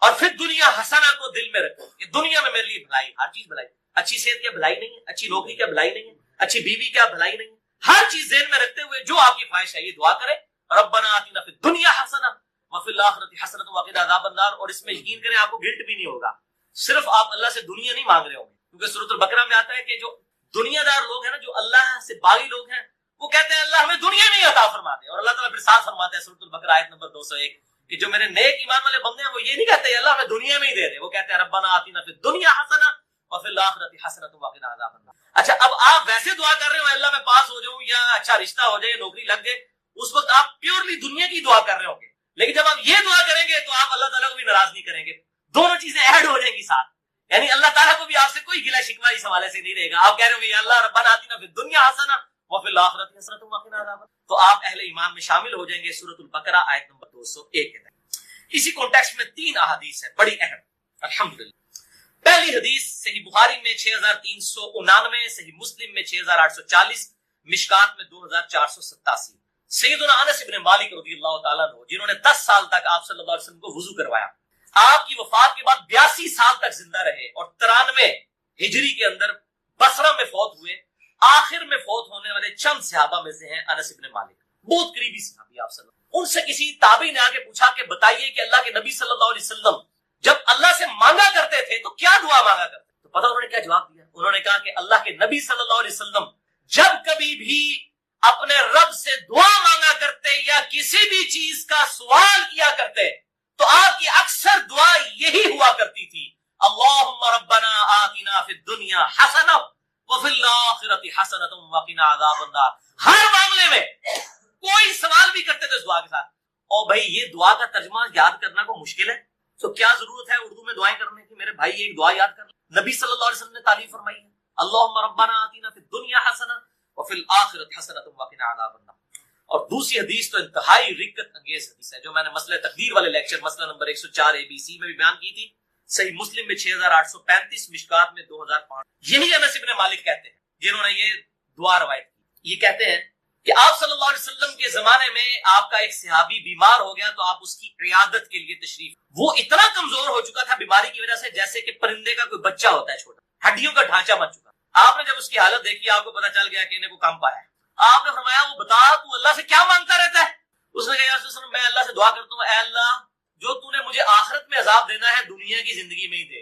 Speaker 1: اور پھر دنیا حسنہ کو دل میں رکھیں کہ دنیا میں میرے لیے بھلائی، ہر چیز بھلائی. اچھی صحت کیا بھلائی نہیں ہے؟ اچھی نوکری کیا بھلائی نہیں ہے؟ اچھی بیوی کیا بھلائی نہیں ہے؟ ہر چیز ذہن میں رکھتے ہوئے جو آپ کی خواہش ہے یہ دعا کریں ربنا آتنا فی الدنیا حسنہ وفی الآخرۃ حسنۃ وقنا عذاب النار. اور اس میں یقین کریں آپ کو گلٹ بھی نہیں ہوگا. صرف آپ اللہ سے دنیا نہیں مانگ رہے ہوں گے، کیونکہ سورۃ البقرہ میں آتا ہے کہ جو دنیا دار لوگ ہیں نا، جو اللہ سے باغی لوگ ہیں، وہ کہتے ہیں اللہ ہمیں دنیا نہیں عطا فرماتے. اور اللہ تعالیٰ پھر ساتھ فرماتے ہیں سورۃ البقرہ آیت نمبر 201 کہ جو میرے نیک ایمان والے بندے ہیں وہ یہ نہیں کہتے اللہ ہمیں دنیا میں ہی دے دے، وہ کہتے ہیں ربنا آتنا فی الدنیا حسنہ وفی الآخرۃ حسنۃ وقنا عذاب النار. اچھا اب آپ ویسے دعا کر رہے ہو اللہ میں پاس ہو جاؤں یا اچھا رشتہ ہو جائے، نوکری لگ جائے، اس وقت آپ پیورلی دنیا کی دعا کر رہے ہوں گے. لیکن جب آپ یہ دعا کریں گے تو آپ اللہ تعالیٰ کو بھی ناراض نہیں کریں گے، دونوں چیزیں ایڈ ہو جائیں گی ساتھ. یعنی اللہ تعالیٰ کو بھی آپ سے کوئی گلہ شکوہ اس حوالے سے نہیں رہے گا. آپ کہہ رہے ہوں گے یا اللہ ربنا آتنا فی الدنیا حسنہ وفی الآخرۃ حسنۃ وقنا عذاب النار، تو آپ اہل ایمان میں شامل ہو جائیں گے. سورۃ البقرہ آیت نمبر 201 کے تحت. اسی کانٹیکسٹ میں 3 احادیث ہیں بڑی اہم الحمدللہ. پہلی حدیث صحیح بخاری میں 6399، صحیح مسلم میں 6840، مشکات میں 2487. سیدنا انس ابن مالک رضی اللہ تعالیٰ عنہ جنہوں نے 10 سال تک آپ صلی اللہ علیہ وسلم کو وضو کروایا، آپ کی وفات کے بعد 82 سال تک زندہ رہے اور 93 ہجری کے اندر بصرہ میں فوت ہوئے. آخر میں فوت ہونے والے چند صحابہ میں سے ہیں انس ابن مالک، بہت قریبی صحابی آپ صلی اللہ علیہ وسلم. ان سے کسی تابعی نے آگے پوچھا کہ بتائیے کہ اللہ کے نبی صلی اللہ علیہ وسلم جب اللہ سے مانگا کرتے تھے تو کیا دعا مانگا کرتے؟ تو پتہ انہوں نے کیا جواب دیا؟ انہوں نے کہا کہ اللہ کے نبی صلی اللہ علیہ وسلم جب کبھی بھی اپنے رب سے دعا مانگا کرتے یا کسی بھی چیز کا سوال کیا کرتے تو آپ کی اکثر دعا یہی ہوا کرتی تھی اللہم ربنا آتنا فی الدنیا حسنہ وفی الآخرۃ حسنۃ وقنا عذاب النار. ہر معاملے میں کوئی سوال بھی کرتے تھے اس دعا کے ساتھ. اور بھائی یہ دعا کا ترجمہ یاد کرنا کو مشکل ہے تو کیا ضرورت ہے اردو میں دعائیں کرنے کی؟ میرے بھائی ایک دعا یاد کر لیں، نبی صلی اللہ علیہ وسلم نے تعلیم فرمائی ہے اللہم ربنا آتنا فی الدنیا حسنہ وفی الآخرۃ حسنۃ وقنا عذاب النار. اور دوسری حدیث تو انتہائی رکت انگیز حدیث ہے جو میں نے مسئلہ تقدیر والے لیکچر مسئلہ نمبر 104 ABC میں بھی بیان کی تھی. صحیح مسلم میں 6835، مشکات میں 2005. یہی انس ابن مالک کہتے ہیں جنہوں نے یہ دعا روایت کی. یہ کہتے ہیں کہ آپ صلی اللہ علیہ وسلم کے زمانے میں آپ کا ایک صحابی بیمار ہو گیا تو آپ اس کی عیادت کے لیے تشریف. وہ اتنا کمزور ہو چکا تھا بیماری کی وجہ سے جیسے کہ پرندے کا کوئی بچہ ہوتا ہے چھوٹا، ہڈیوں کا ڈھانچہ بن چکا. آپ نے جب اس کی حالت دیکھی آپ کو پتا چل گیا کہ انہیں کو کام پایا. آپ نے فرمایا وہ بتا تو اللہ سے کیا مانگتا رہتا ہے؟ اس نے کہا یا رسول اللہ میں اللہ سے دعا کرتا ہوں اے اللہ جو تو نے مجھے آخرت میں عذاب دینا ہے دنیا کی زندگی میں ہی دے.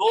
Speaker 1: 2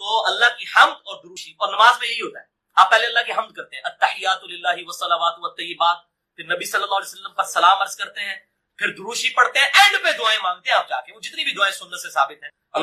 Speaker 3: تو اللہ کی حمد اور دروشی، اور نماز میں یہی ہوتا ہے، آپ پہلے اللہ کی حمد کرتے ہیں، التحیات للہ والصلوات والطیبات، پھر نبی صلی اللہ علیہ وسلم پر سلام عرض کرتے ہیں، پھر دروشی پڑھتے ہیں، اینڈ پہ دعائیں مانگتے ہیں آپ جا کے، وہ جتنی بھی دعائیں سنت سے ثابت ہیں، اللہ